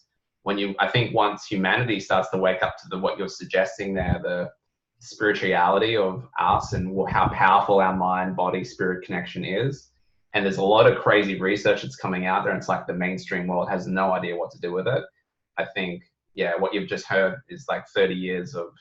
I think once humanity starts to wake up to what you're suggesting there, the spirituality of us and how powerful our mind, body, spirit connection is. And there's a lot of crazy research that's coming out there, and it's like the mainstream world has no idea what to do with it. I think, what you've just heard is like 30 years of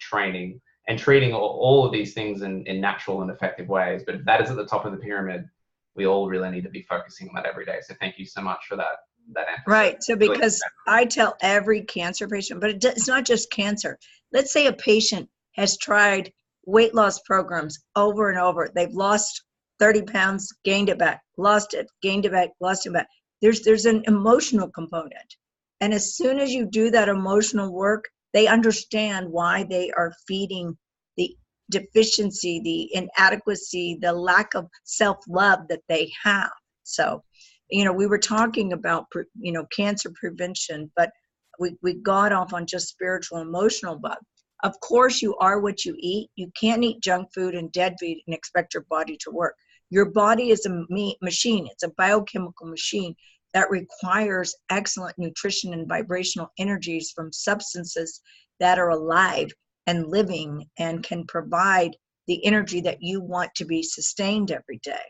training and treating all of these things in natural and effective ways. But if that is at the top of the pyramid, we all really need to be focusing on that every day. So thank you so much for that emphasis. Right. So because I tell every cancer patient, but it's not just cancer. Let's say a patient has tried weight loss programs over and over. They've lost 30 pounds, gained it back, lost it, gained it back, lost it back. There's an emotional component. And as soon as you do that emotional work, they understand why they are feeding the deficiency, the inadequacy, the lack of self-love that they have. So, we were talking about, cancer prevention, but we got off on just spiritual, emotional, but Of course, you are what you eat. You can't eat junk food and dead food and expect your body to work. Your body is a machine. It's a biochemical machine that requires excellent nutrition and vibrational energies from substances that are alive and living and can provide the energy that you want to be sustained every day.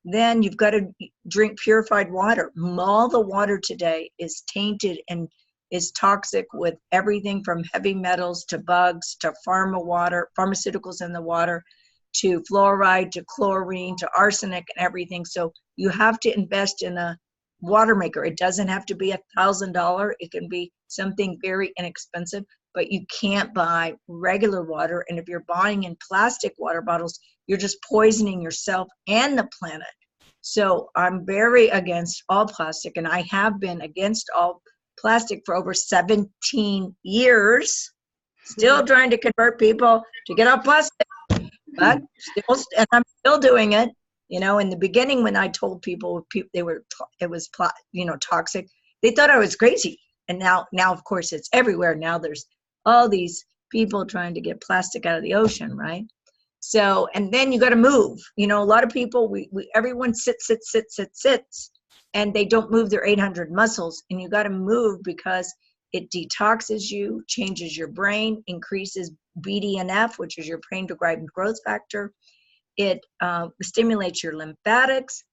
Then you've got to drink purified water. All the water today is tainted and is toxic with everything from heavy metals to bugs to pharmaceuticals in the water, to fluoride, to chlorine, to arsenic and everything. So you have to invest in a water maker. It doesn't have to be $1,000. It can be something very inexpensive, but you can't buy regular water. And if you're buying in plastic water bottles, you're just poisoning yourself and the planet. So I'm very against all plastic, and I have been against all plastic for over 17 years, still trying to convert people to get off plastic, but still, and I'm still doing it. You know, in the beginning, when I told people it was toxic, they thought I was crazy. And now of course it's everywhere. Now there's all these people trying to get plastic out of the ocean, right? So, and then you got to move. You know, a lot of people, everyone sits, and they don't move their 800 muscles. And you got to move because it detoxes you, changes your brain, increases BDNF, which is your brain-derived growth factor. It stimulates your lymphatics.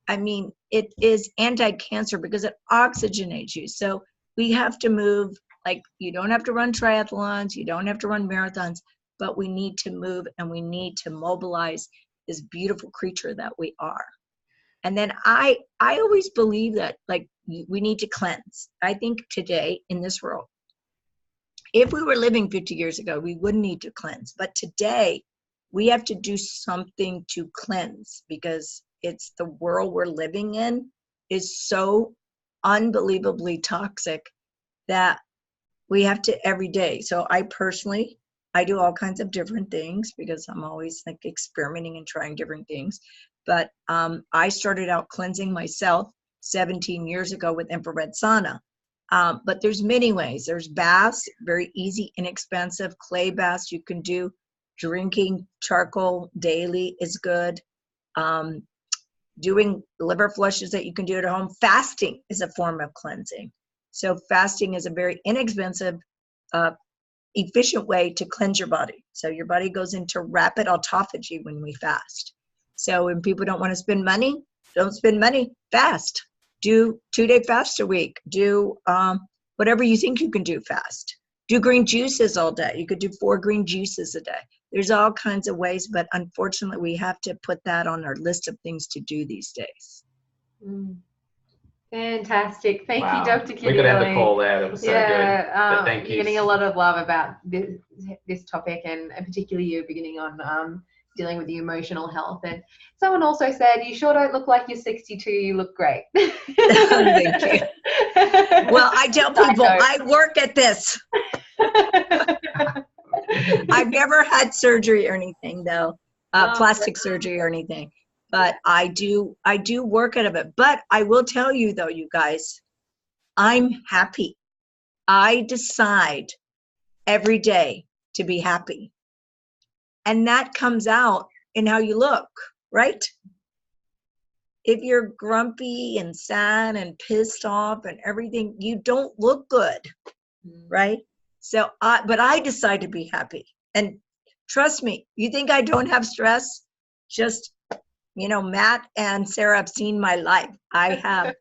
I mean, it is anti-cancer because it oxygenates you. So we have to move. Like, you don't have to run triathlons, you don't have to run marathons, but we need to move, and we need to mobilize this beautiful creature that we are. And then I always believe that, like, we need to cleanse. I think today in this world, if we were living 50 years ago, we wouldn't need to cleanse. But today, we have to do something to cleanse, because it's the world we're living in is so unbelievably toxic that we have to every day. So I do all kinds of different things because I'm always like experimenting and trying different things. But I started out cleansing myself 17 years ago with infrared sauna. But there's many ways. There's baths, very easy, inexpensive clay baths you can do. Drinking charcoal daily is good. Doing liver flushes that you can do at home. Fasting is a form of cleansing. So fasting is a very inexpensive, efficient way to cleanse your body. So your body goes into rapid autophagy when we fast. So when people don't want to spend money, don't spend money, fast. Do 2-day fast a week. Do whatever you think you can do fast. Do green juices all day. You could do 4 green juices a day. There's all kinds of ways, but unfortunately we have to put that on our list of things to do these days. Fantastic. Thank you, Dr. Connealy. We could end the call there. That was so good. But thank you. You're getting a lot of love about this topic, and particularly you beginning on dealing with the emotional health. And someone also said, you sure don't look like you're 62. You look great. Thank you. Well, I tell people I work at this. I've never had surgery or anything, though, plastic surgery or anything. But I do work out of it. But I will tell you, though, you guys, I'm happy. I decide every day to be happy. And that comes out in how you look, right? If you're grumpy and sad and pissed off and everything, you don't look good, right? So, but I decide to be happy. And trust me, you think I don't have stress? Just, Matt and Sarah have seen my life. I have.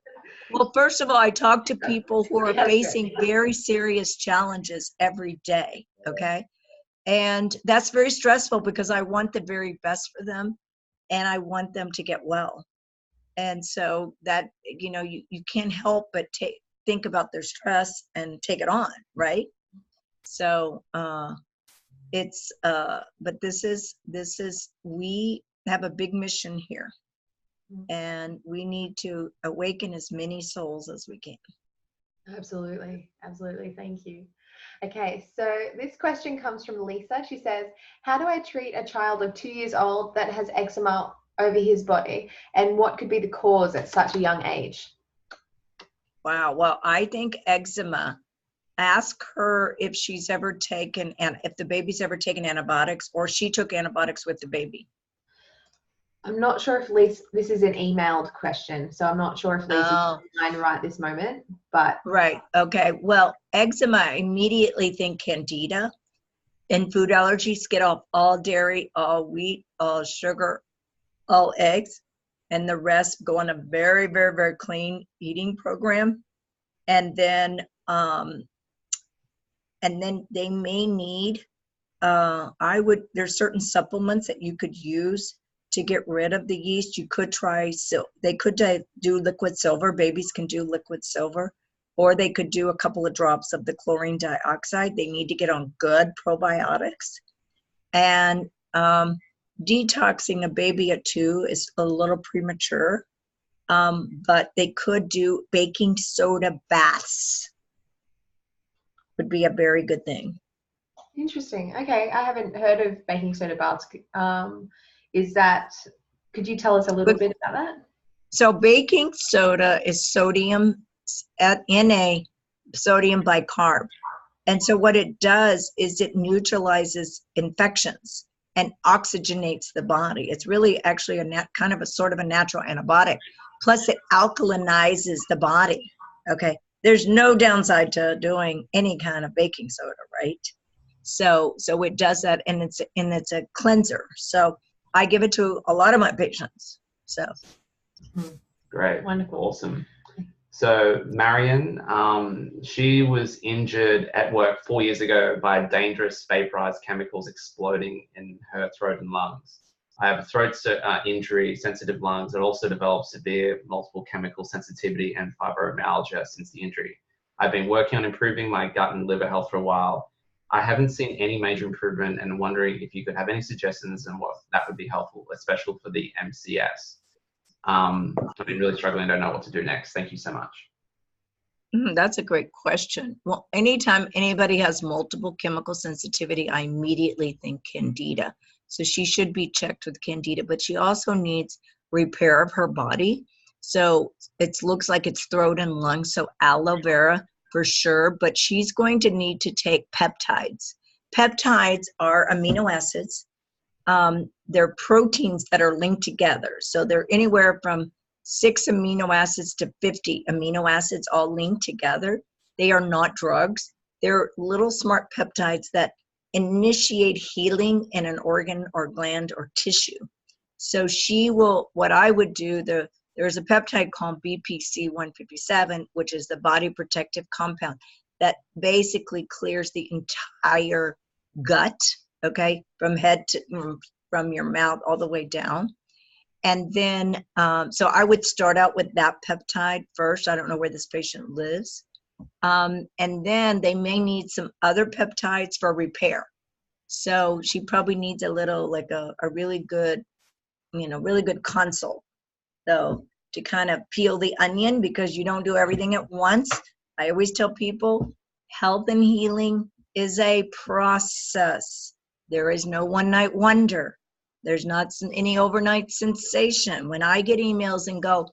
Well, first of all, I talk to people who are facing very serious challenges every day, okay? And that's very stressful because I want the very best for them, and I want them to get well. And so that, you can't help but think about their stress and take it on, right? So but we have a big mission here, and we need to awaken as many souls as we can. Absolutely. Thank you. Okay, so this question comes from Lisa. She says, how do I treat a child of 2 years old that has eczema over his body, and what could be the cause at such a young age? Wow. Well, I think eczema ask her if she's ever taken, and if the baby's ever taken antibiotics, or she took antibiotics with the baby. I'm not sure if Liz, this is an emailed question, so I'm not sure if Liz is Oh. online right this moment, but Right. Okay. Well, eczema, I immediately think candida. And food allergies, get off all dairy, all wheat, all sugar, all eggs, and the rest go on a very, very, very clean eating program. And then they may need, there's certain supplements that you could use to get rid of the yeast. You could try, they could do liquid silver. Babies can do liquid silver, or they could do a couple of drops of the chlorine dioxide. They need to get on good probiotics. And detoxing a baby at 2 is a little premature, but they could do baking soda baths. Would be a very good thing. interesting. Okay, I haven't heard of baking soda baths. Could you tell us a little bit about that? So baking soda is sodium at Na, sodium bicarb. And so what it does is it neutralizes infections and oxygenates the body. It's really actually kind of a sort of a natural antibiotic. Plus it alkalinizes the body. Okay. There's no downside to doing any kind of baking soda, right? So it does that, and it's a cleanser. So I give it to a lot of my patients. So Great. Wonderful. Awesome. So Marion, she was injured at work 4 years ago by dangerous vaporized chemicals exploding in her throat and lungs. I have a throat injury, sensitive lungs, and also developed severe multiple chemical sensitivity and fibromyalgia since the injury. I've been working on improving my gut and liver health for a while. I haven't seen any major improvement, and wondering if you could have any suggestions on what that would be helpful, especially for the MCS. I've been really struggling. Don't know what to do next. Thank you so much. That's a great question. Well, anytime anybody has multiple chemical sensitivity, I immediately think candida. So she should be checked with candida, but she also needs repair of her body. So it looks like it's throat and lungs, so aloe vera for sure, but she's going to need to take peptides. Peptides are amino acids. They're proteins that are linked together. So they're anywhere from 6 amino acids to 50 amino acids all linked together. They are not drugs. They're little smart peptides that initiate healing in an organ or gland or tissue. So what I would do, there's a peptide called BPC-157, which is the body protective compound that basically clears the entire gut, okay, from from your mouth all the way down. And then, so I would start out with that peptide first. I don't know where this patient lives. And then they may need some other peptides for repair. So she probably needs a little, like a really good, really good consult, though, to kind of peel the onion, because you don't do everything at once. I always tell people health and healing is a process. There is no one night wonder. There's not any overnight sensation. When I get emails and go,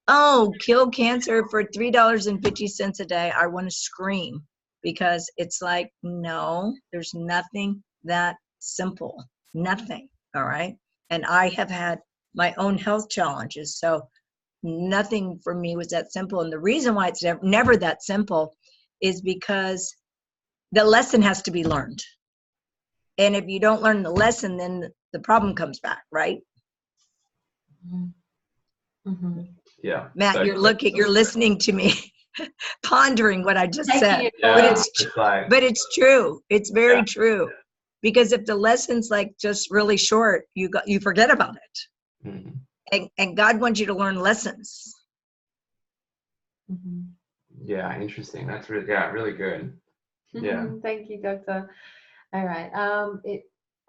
oh, kill cancer for $3.50 a day, I want to scream, because it's like, no, there's nothing that simple. Nothing. All right. And I have had my own health challenges. So nothing for me was that simple. And the reason why it's never that simple is because the lesson has to be learned. And if you don't learn the lesson, then the problem comes back, right? Mm-hmm. Yeah. Matt, So you're listening to me, pondering what I just said. Yeah, But it's true. It's very true. Because if the lesson's like just really short, you forget about it. Mm-hmm. And God wants you to learn lessons. Mm-hmm. Yeah, interesting. That's really good. Yeah. Thank you, Doctor. All right.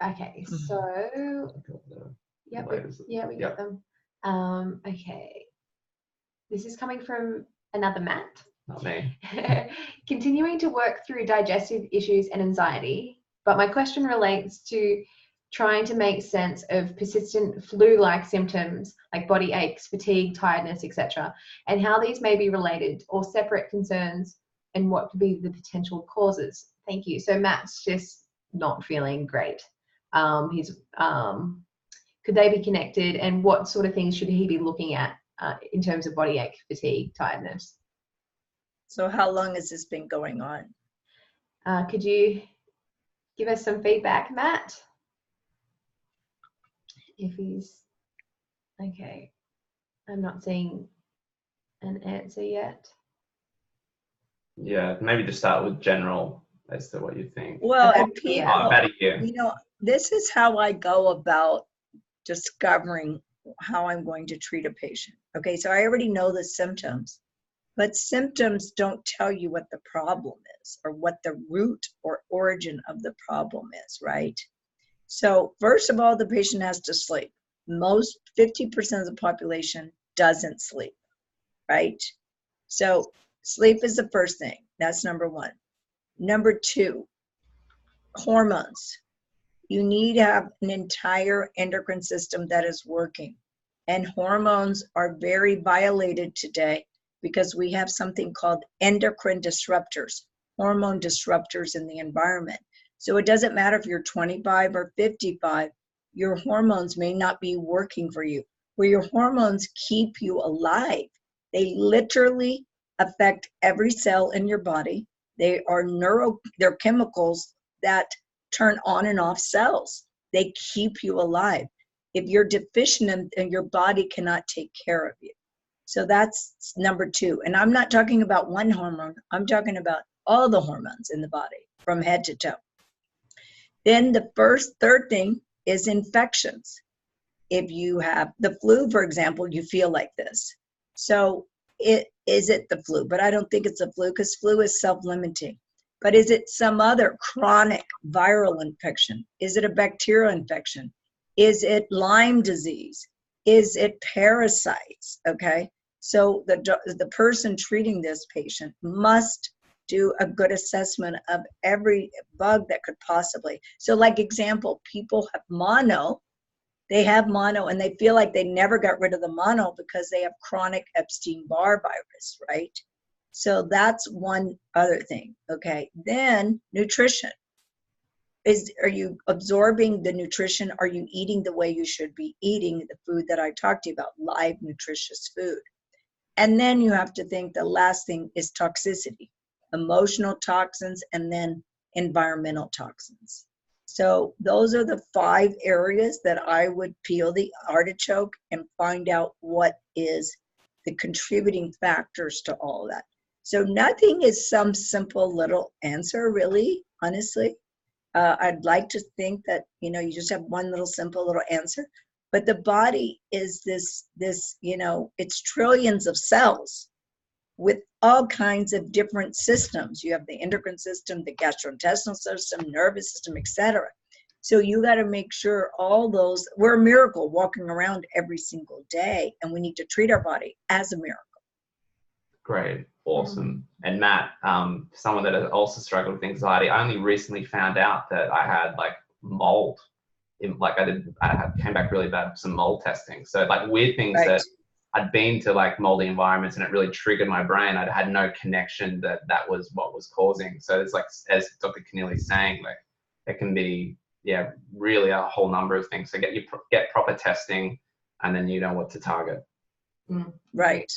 Okay. So, we got them. Okay. This is coming from another Matt. Not me. Continuing to work through digestive issues and anxiety, but my question relates to trying to make sense of persistent flu-like symptoms like body aches, fatigue, tiredness, etc., and how these may be related or separate concerns and what could be the potential causes? Thank you. So Matt's just not feeling great. Could they be connected, and what sort of things should he be looking at in terms of body ache, fatigue, tiredness? So how long has this been going on? Could you give us some feedback, Matt? If he's okay. I'm not seeing an answer yet. Yeah, maybe just start with general as to what you think. Well, Okay. and people, About a year. you know, this is how I go about discovering how I'm going to treat a patient. Okay, so I already know the symptoms, but symptoms don't tell you what the problem is or what the root or origin of the problem is, right? So first of all, the patient has to sleep. Most 50% of the population doesn't sleep, right? So sleep is the first thing. That's number one. Number two, hormones. You need to have an entire endocrine system that is working. And hormones are very violated today because we have something called endocrine disruptors, hormone disruptors in the environment. So it doesn't matter if you're 25 or 55, your hormones may not be working for you. Where your hormones keep you alive. They literally affect every cell in your body. They're chemicals that turn on and off cells. They keep you alive. If you're deficient and your body cannot take care of you. So that's number two. And I'm not talking about one hormone. I'm talking about all the hormones in the body from head to toe. Then the third thing is infections. If you have the flu, for example, you feel like this. So is it the flu? But I don't think it's the flu because flu is self-limiting. But is it some other chronic viral infection? Is it a bacterial infection? Is it Lyme disease? Is it parasites? Okay. So the person treating this patient must do a good assessment of every bug that could possibly. So like example, people have mono. They have mono and they feel like they never got rid of the mono because they have chronic Epstein-Barr virus, right? So that's one other thing, okay? Then nutrition. Are you absorbing the nutrition? Are you eating the way you should be eating the food that I talked to you about, live, nutritious food? And then you have to think the last thing is toxicity, emotional toxins, and then environmental toxins. So those are the 5 areas that I would peel the artichoke and find out what is the contributing factors to all that. So nothing is some simple little answer, really, honestly. I'd like to think that, you know, you just have one little simple little answer, but the body is this, you know, it's trillions of cells with all kinds of different systems. You have the endocrine system, the gastrointestinal system, nervous system, etc. So you got to make sure all those, we're a miracle walking around every single day, and we need to treat our body as a miracle. Great, awesome. And Matt, someone that has also struggled with anxiety, I only recently found out that I had like mold. I came back really bad, some mold testing. So like weird things Right. that I'd been to like moldy environments and it really triggered my brain. I'd had no connection that that was what was causing. So it's like, as Dr. Connealy's saying, like it can be, yeah, really a whole number of things. So get proper testing and then you know what to target. Right.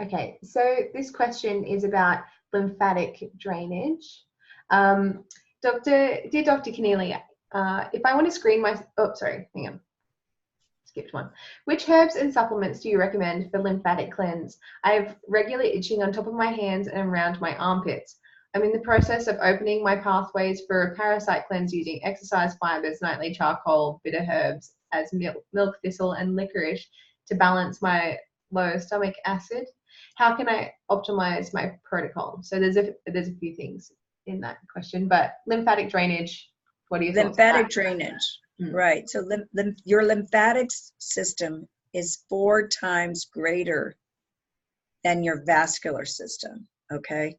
Okay, so this question is about lymphatic drainage. Dear Dr. Connealy, if I want to screen my, hang on, skipped one. Which herbs and supplements do you recommend for lymphatic cleanse? I have regular itching on top of my hands and around my armpits. I'm in the process of opening my pathways for a parasite cleanse using exercise fibers, nightly charcoal, bitter herbs as milk thistle and licorice to balance my low stomach acid. How can I optimize my protocol? So there's a few things in that question, but lymphatic drainage, what do you think? Lymphatic drainage, right. So your lymphatic system is 4 times greater than your vascular system, okay?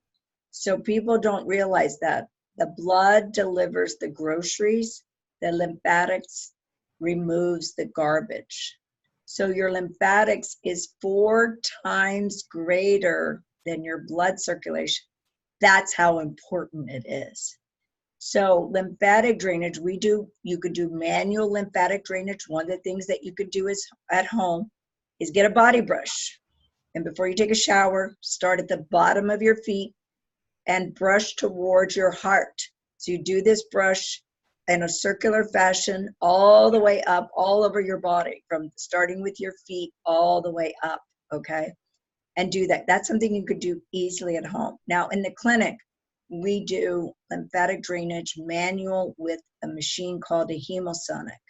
So people don't realize that. The blood delivers the groceries, the lymphatics removes the garbage. So your lymphatics is 4 times greater than your blood circulation. That's how important it is. So lymphatic drainage, you could do manual lymphatic drainage. One of the things that you could do is at home is get a body brush. And before you take a shower, start at the bottom of your feet and brush towards your heart. So you do this brush in a circular fashion all the way up, all over your body, from starting with your feet all the way up, okay? And do that. That's something you could do easily at home. Now in the clinic, we do lymphatic drainage manual with a machine called a hemosonic.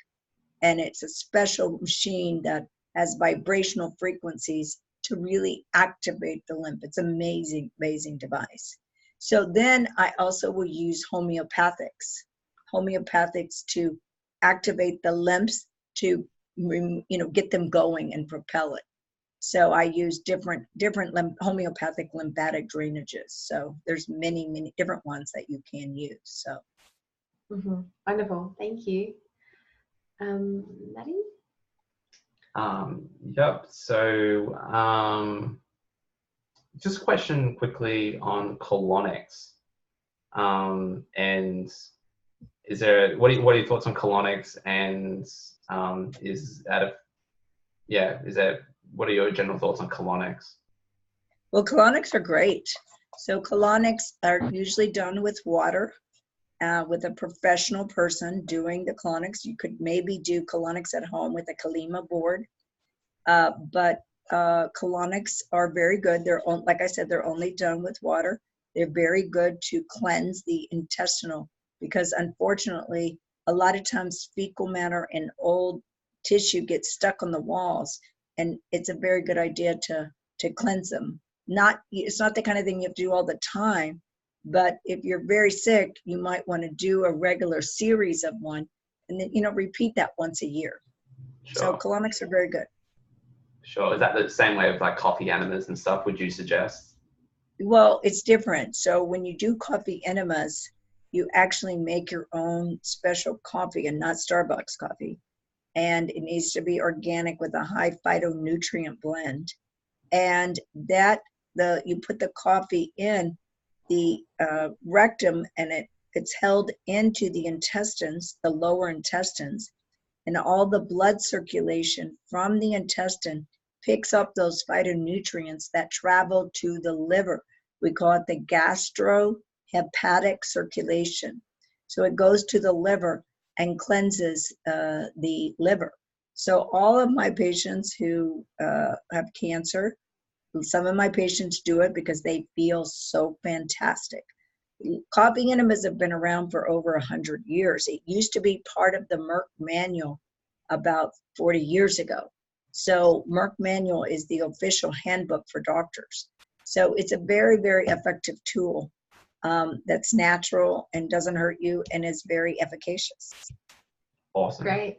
And it's a special machine that has vibrational frequencies to really activate the lymph. It's amazing, amazing device. So then I also will use homeopathics to activate the lymphs to, get them going and propel it. So I use different homeopathic lymphatic drainages. So there's many, many different ones that you can use. So. Wonderful. Thank you. Maddie? Yep. So just a question quickly on colonics. And is there, what are your thoughts on colonics? And what are your general thoughts on colonics? Well, colonics are great. So colonics are usually done with water, with a professional person doing the colonics. You could maybe do colonics at home with a Kalima board, but colonics are very good. Like I said, they're only done with water. They're very good to cleanse the intestinal, because unfortunately, a lot of times fecal matter and old tissue gets stuck on the walls. And it's a very good idea to cleanse them. It's not the kind of thing you have to do all the time, but if you're very sick, you might want to do a regular series of one, and then repeat that once a year. Sure. So colonics are very good. Sure. Is that the same way with like coffee enemas and stuff? Would you suggest? Well, it's different. So when you do coffee enemas, you actually make your own special coffee and not Starbucks coffee. And it needs to be organic with a high phytonutrient blend. And you put the coffee in the rectum, and it's held into the intestines, the lower intestines, and all the blood circulation from the intestine picks up those phytonutrients that travel to the liver. We call it the gastrohepatic circulation. So it goes to the liver and cleanses the liver. So all of my patients who have cancer, some of my patients do it because they feel so fantastic. Coffee enemas have been around for over 100 years. It used to be part of the Merck manual about 40 years ago. So Merck manual is the official handbook for doctors. So it's a very, very effective tool that's natural and doesn't hurt you and is very efficacious. Awesome. Great.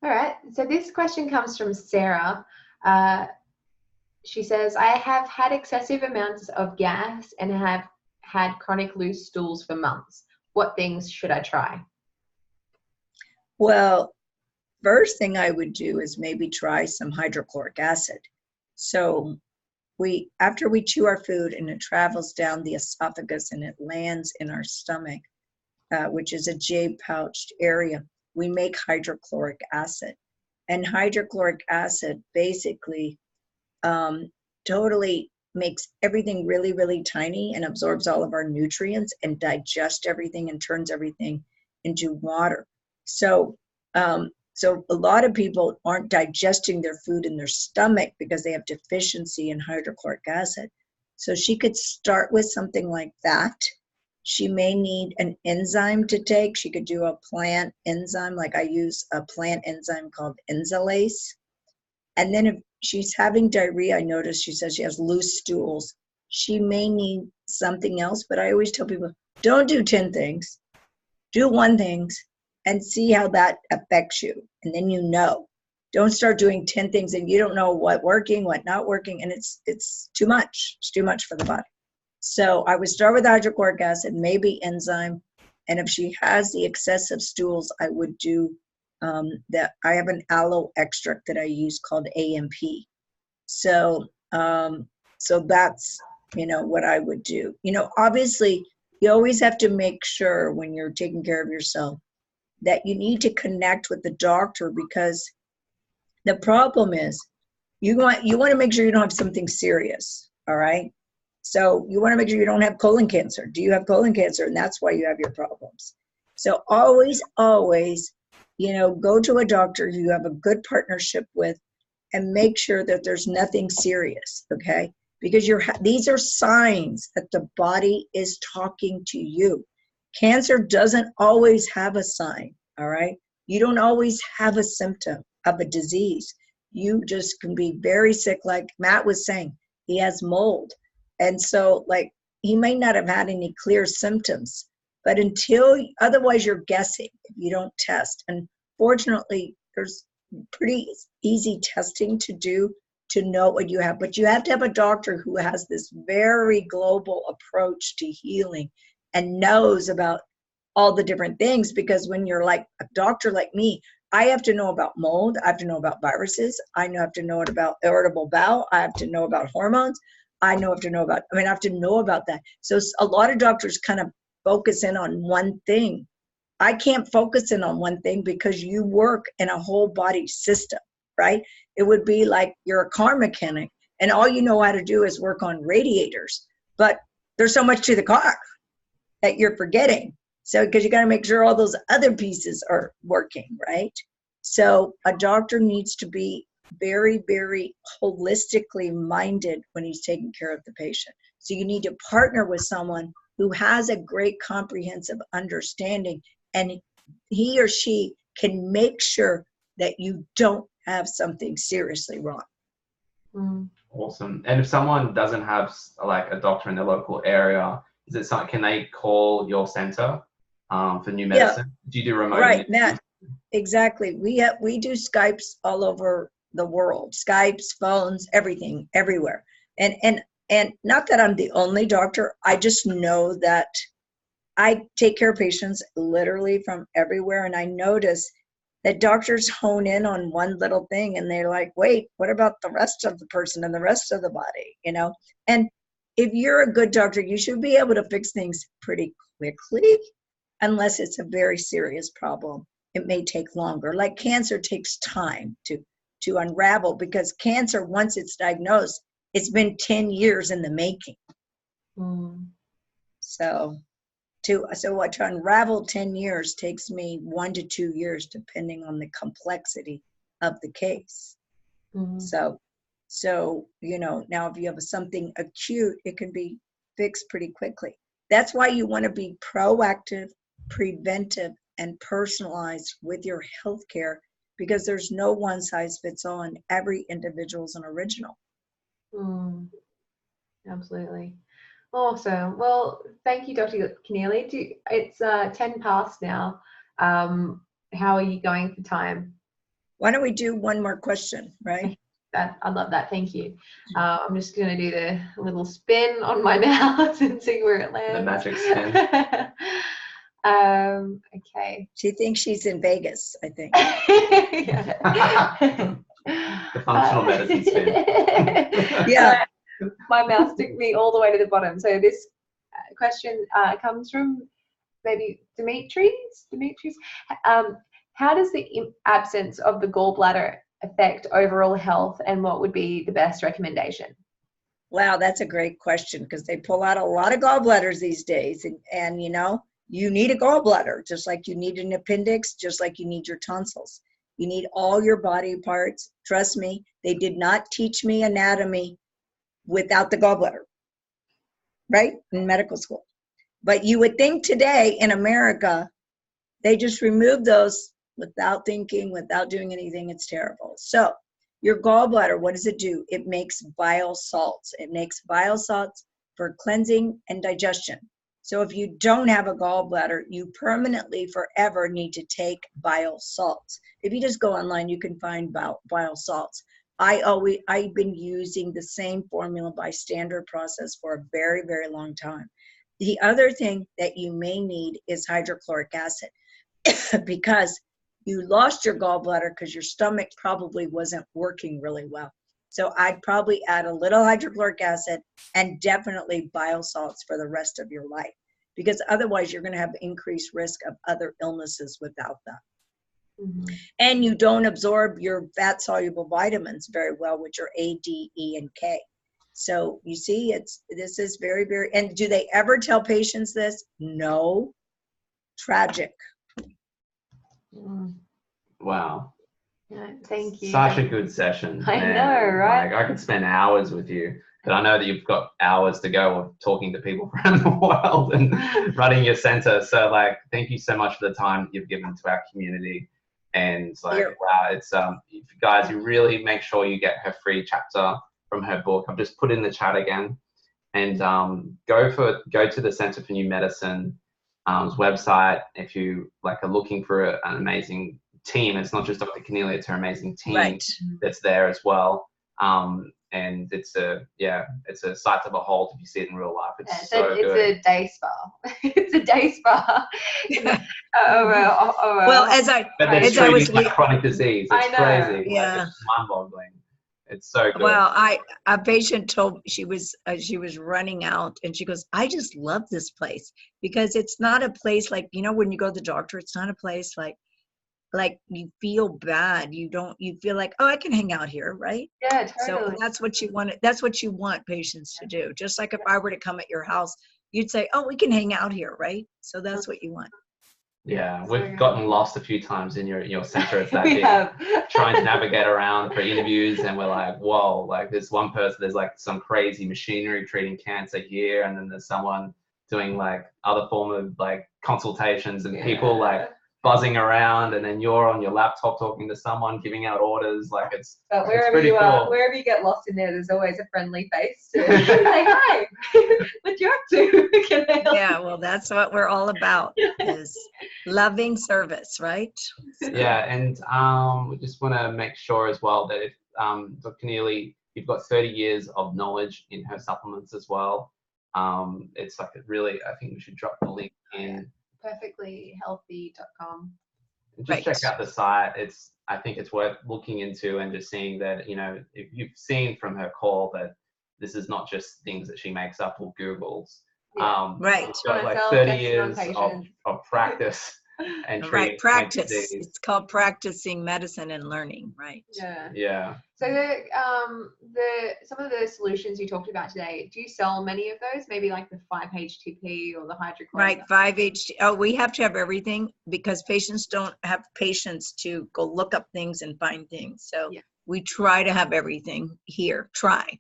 All right. So this question comes from Sarah. She says, I have had excessive amounts of gas and have had chronic loose stools for months. What things should I try? Well, first thing I would do is maybe try some hydrochloric acid. So after we chew our food and it travels down the esophagus and it lands in our stomach, which is a J-pouched area, we make hydrochloric acid. And hydrochloric acid basically totally makes everything really, really tiny and absorbs all of our nutrients and digests everything and turns everything into water. So a lot of people aren't digesting their food in their stomach because they have deficiency in hydrochloric acid. So she could start with something like that. She may need an enzyme to take. She could do a plant enzyme, like I use a plant enzyme called Enzalase. And then if she's having diarrhea, I noticed she says she has loose stools. She may need something else, but I always tell people, don't do 10 things. Do 1 thing and see how that affects you. And then don't start doing 10 things and you don't know what working, what not working. And it's too much. It's too much for the body. So I would start with hydrochloric acid, maybe enzyme. And if she has the excessive stools, I would do that I have an aloe extract that I use called AMP. So, so that's, what I would do. Obviously, you always have to make sure when you're taking care of yourself that you need to connect with the doctor, because the problem is you want to make sure you don't have something serious. All right. So you want to make sure you don't have colon cancer. Do you have colon cancer? And that's why you have your problems. So always, go to a doctor you have a good partnership with and make sure that there's nothing serious. Okay. Because these are signs that the body is talking to you. Cancer doesn't always have a sign. All right. You don't always have a symptom of a disease. You just can be very sick. Like Matt was saying, he has mold. And so he may not have had any clear symptoms, but otherwise you're guessing if you don't test. And fortunately, there's pretty easy testing to do to know what you have, but you have to have a doctor who has this very global approach to healing and knows about all the different things, because when you're like a doctor like me, I have to know about mold, I have to know about viruses, I have to know about irritable bowel, I have to know about hormones, I have to know about that. So a lot of doctors kind of focus in on one thing. I can't focus in on one thing because you work in a whole body system, right? It would be like you're a car mechanic and all you know how to do is work on radiators, but there's so much to the car that you're forgetting. So, because you got to make sure all those other pieces are working, right? So a doctor needs to be very, very holistically minded when he's taking care of the patient. So you need to partner with someone who has a great comprehensive understanding, and he or she can make sure that you don't have something seriously wrong. Awesome. And if someone doesn't have a doctor in their local area, is it something, can they call your center for new medicine? Yeah. Do you do remote? Right, Matt. Exactly. We do Skypes all over the world. Skypes, phones, everything, everywhere. And not that I'm the only doctor. I just know that I take care of patients literally from everywhere. And I notice that doctors hone in on one little thing and they're like, wait, what about the rest of the person and the rest of the body? And if you're a good doctor, you should be able to fix things pretty quickly, unless it's a very serious problem. It may take longer. Like cancer takes time to unravel, because cancer, once it's diagnosed, it's been 10 years in the making. So to unravel 10 years takes me 1 to 2 years, depending on the complexity of the case. So, now if you have something acute, it can be fixed pretty quickly. That's why you want to be proactive, preventive, and personalized with your healthcare, because there's no one size fits all, and every individual is an original. Absolutely. Awesome. Well, thank you, Dr. Connealy. It's 10 past now. How are you going for time? Why don't we do one more question, right? I love that. Thank you. I'm just going to do the little spin on my mouse and see where it lands. The magic spin. Okay. She thinks she's in Vegas, I think. The functional medicine spin. Yeah. My mouse took me all the way to the bottom. So this question comes from maybe Demetrius. How does the absence of the gallbladder affect overall health, and what would be the best recommendation? Wow, that's a great question, because they pull out a lot of gallbladders these days, and you need a gallbladder, just like you need an appendix, just like you need your tonsils. You need all your body parts. Trust me, they did not teach me anatomy without the gallbladder, right, in medical school. But you would think today in America, they just removed those without thinking, without doing anything. It's terrible. So your gallbladder, what does it do? It makes bile salts. It makes bile salts for cleansing and digestion. So if you don't have a gallbladder, you permanently forever need to take bile salts. If you just go online, you can find bile salts. I've been using the same formula by standard process for a very, very long time. The other thing that you may need is hydrochloric acid, because you lost your gallbladder because your stomach probably wasn't working really well. So I'd probably add a little hydrochloric acid and definitely bile salts for the rest of your life, because otherwise you're going to have increased risk of other illnesses without that. And you don't absorb your fat soluble vitamins very well, which are A, D, E, and K. So you see, this is very, very, and do they ever tell patients this? No. Tragic. Wow. Yeah, thank you. Such a good session. I man. know, right? Like, I could spend hours with you, but I know that you've got hours to go of talking to people around the world and running your center. So like, thank you so much for the time that you've given to our community. And like, wow, it's you guys, you really make sure you get her free chapter from her book. I've just put in the chat again, and go to the Center for New Medicine website if you like are looking for an amazing team. It's not just Dr. Connealy, it's her amazing team that's there as well. And it's a sight to behold if you see it in real life. It's so good. It's a day spa. It's a day spa. Well, as I was like chronic disease. It's crazy. Yeah. Like, it's mind-boggling. It's so good. Well, a patient told she was running out, and she goes, I just love this place because it's not a place like, you know, when you go to the doctor, it's not a place like you feel bad. You feel like, oh, I can hang out here, right? Yeah, totally. So that's what you want patients to do. Just like if I were to come at your house, you'd say, oh, we can hang out here, right? So that's what you want. Yeah, we've gotten lost a few times in your center. It's that big, trying to navigate around for interviews, and we're like, whoa, like there's one person, there's like some crazy machinery treating cancer here, and then there's someone doing like other form of like consultations, and people like buzzing around, and then you're on your laptop talking to someone, giving out orders. Like but wherever you are, wherever you get lost in there's always a friendly face to say, hi, what you up to? Yeah, well, that's what we're all about, is loving service, right? Yeah, and we just want to make sure as well that if Dr. Connealy, you've got 30 years of knowledge in her supplements as well. It's like I think we should drop the link in. Perfectlyhealthy.com. Just check out the site. I think it's worth looking into and just seeing that, you know, if you've seen from her call that this is not just things that she makes up or Googles. It's got like 30 years of practice and treating practice. It's called practicing medicine and learning, right? Yeah. So some of the solutions you talked about today, do you sell many of those? Maybe like the 5-HTP or the hydrochloric? Right, 5-HT. Oh, we have to have everything because patients don't have patience to go look up things and find things. So we try to have everything here. Try.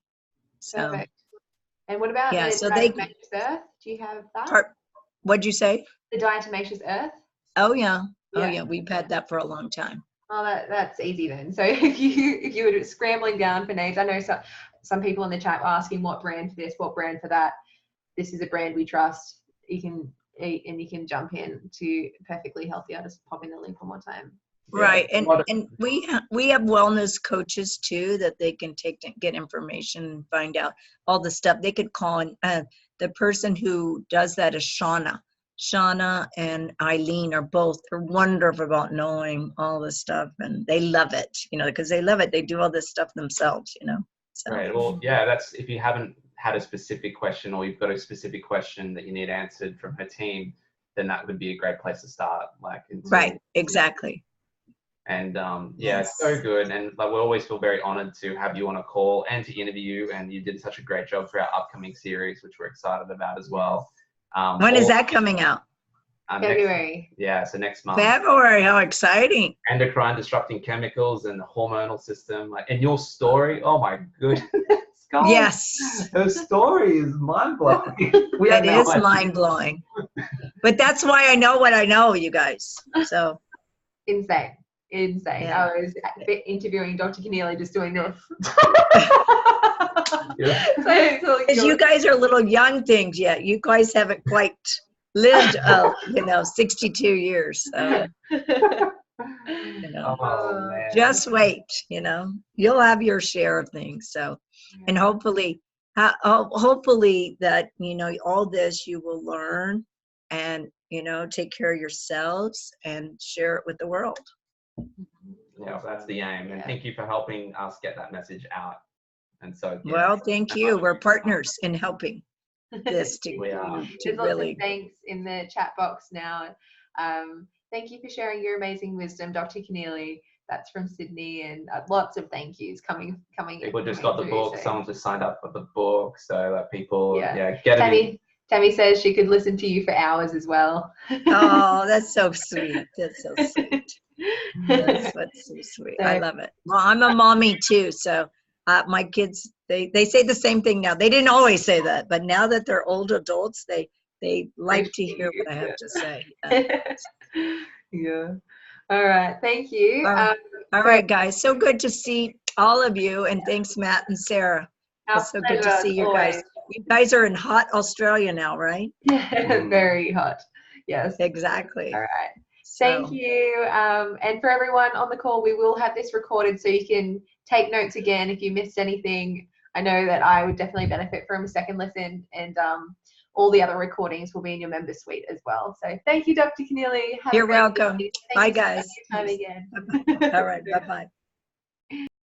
So. Perfect. And what about the diatomaceous earth? Do you have that? What'd you say? The diatomaceous earth? Oh yeah. Oh yeah. We've had that for a long time. Oh, that's easy then. So if you were scrambling down for names, I know some people in the chat were asking what brand for this, what brand for that. This is a brand we trust. You can jump in to Perfectly Healthy. I'll just pop in the link one more time. Right, and we have wellness coaches too that they can get information and find out all the stuff. They could call in. The person who does that is Shauna. Shauna and Eileen are wonderful about knowing all this stuff, and they love it, you know, because they love it. They do all this stuff themselves, you know. So. Right. Well, yeah. That's if you haven't had a specific question or you've got a specific question that you need answered from her team, then that would be a great place to start. Right. Exactly. And it's so good, and like we always feel very honored to have you on a call and to interview you, and you did such a great job for our upcoming series, which we're excited about as well. When is that coming out? February. So next month. February, how exciting. Endocrine disrupting chemicals and the hormonal system. And your story, oh my goodness. God, yes. Her story is mind-blowing. It is mind-blowing. But that's why I know what I know, you guys. So insane. Yeah. I was interviewing Dr. Connealy just doing this. Because you guys are little young things yet. You guys haven't quite lived, 62 years. So, just wait, you'll have your share of things. So, and hopefully that, all this you will learn and, take care of yourselves and share it with the world. Yeah, that's the aim. And Yeah. thank you for helping us get that message out. And so, yeah, Well, thank you. We're partners in helping this to, we are. to There's lots really. of thanks in the chat box now. Thank you for sharing your amazing wisdom, Dr. Connealy. That's from Sydney, and lots of thank yous coming. People just coming got the through, book. so- Someone just signed up for the book, so that people, Yeah. get it in. Tammy says she could listen to you for hours as well. Oh, that's so sweet. That's so sweet. That's what's so sweet. I love it. Well, I'm a mommy too, so my kids they say the same thing now. They didn't always say that, but now that they're old adults, they like to hear what I have to say. Yeah. All right. Thank you. All right, guys. So good to see all of you, and thanks, Matt and Sarah. Our It's so good to pleasure, see you always. guys. You guys are in hot Australia now, right? Very hot. Yes. Exactly. All right. So, Thank you. And for everyone on the call, we will have this recorded so you can take notes again if you missed anything. I know that I would definitely benefit from a second listen, and all the other recordings will be in your member suite as well. So thank you, Dr. Connealy. You're welcome. Bye, guys. Time again. All right. Bye-bye.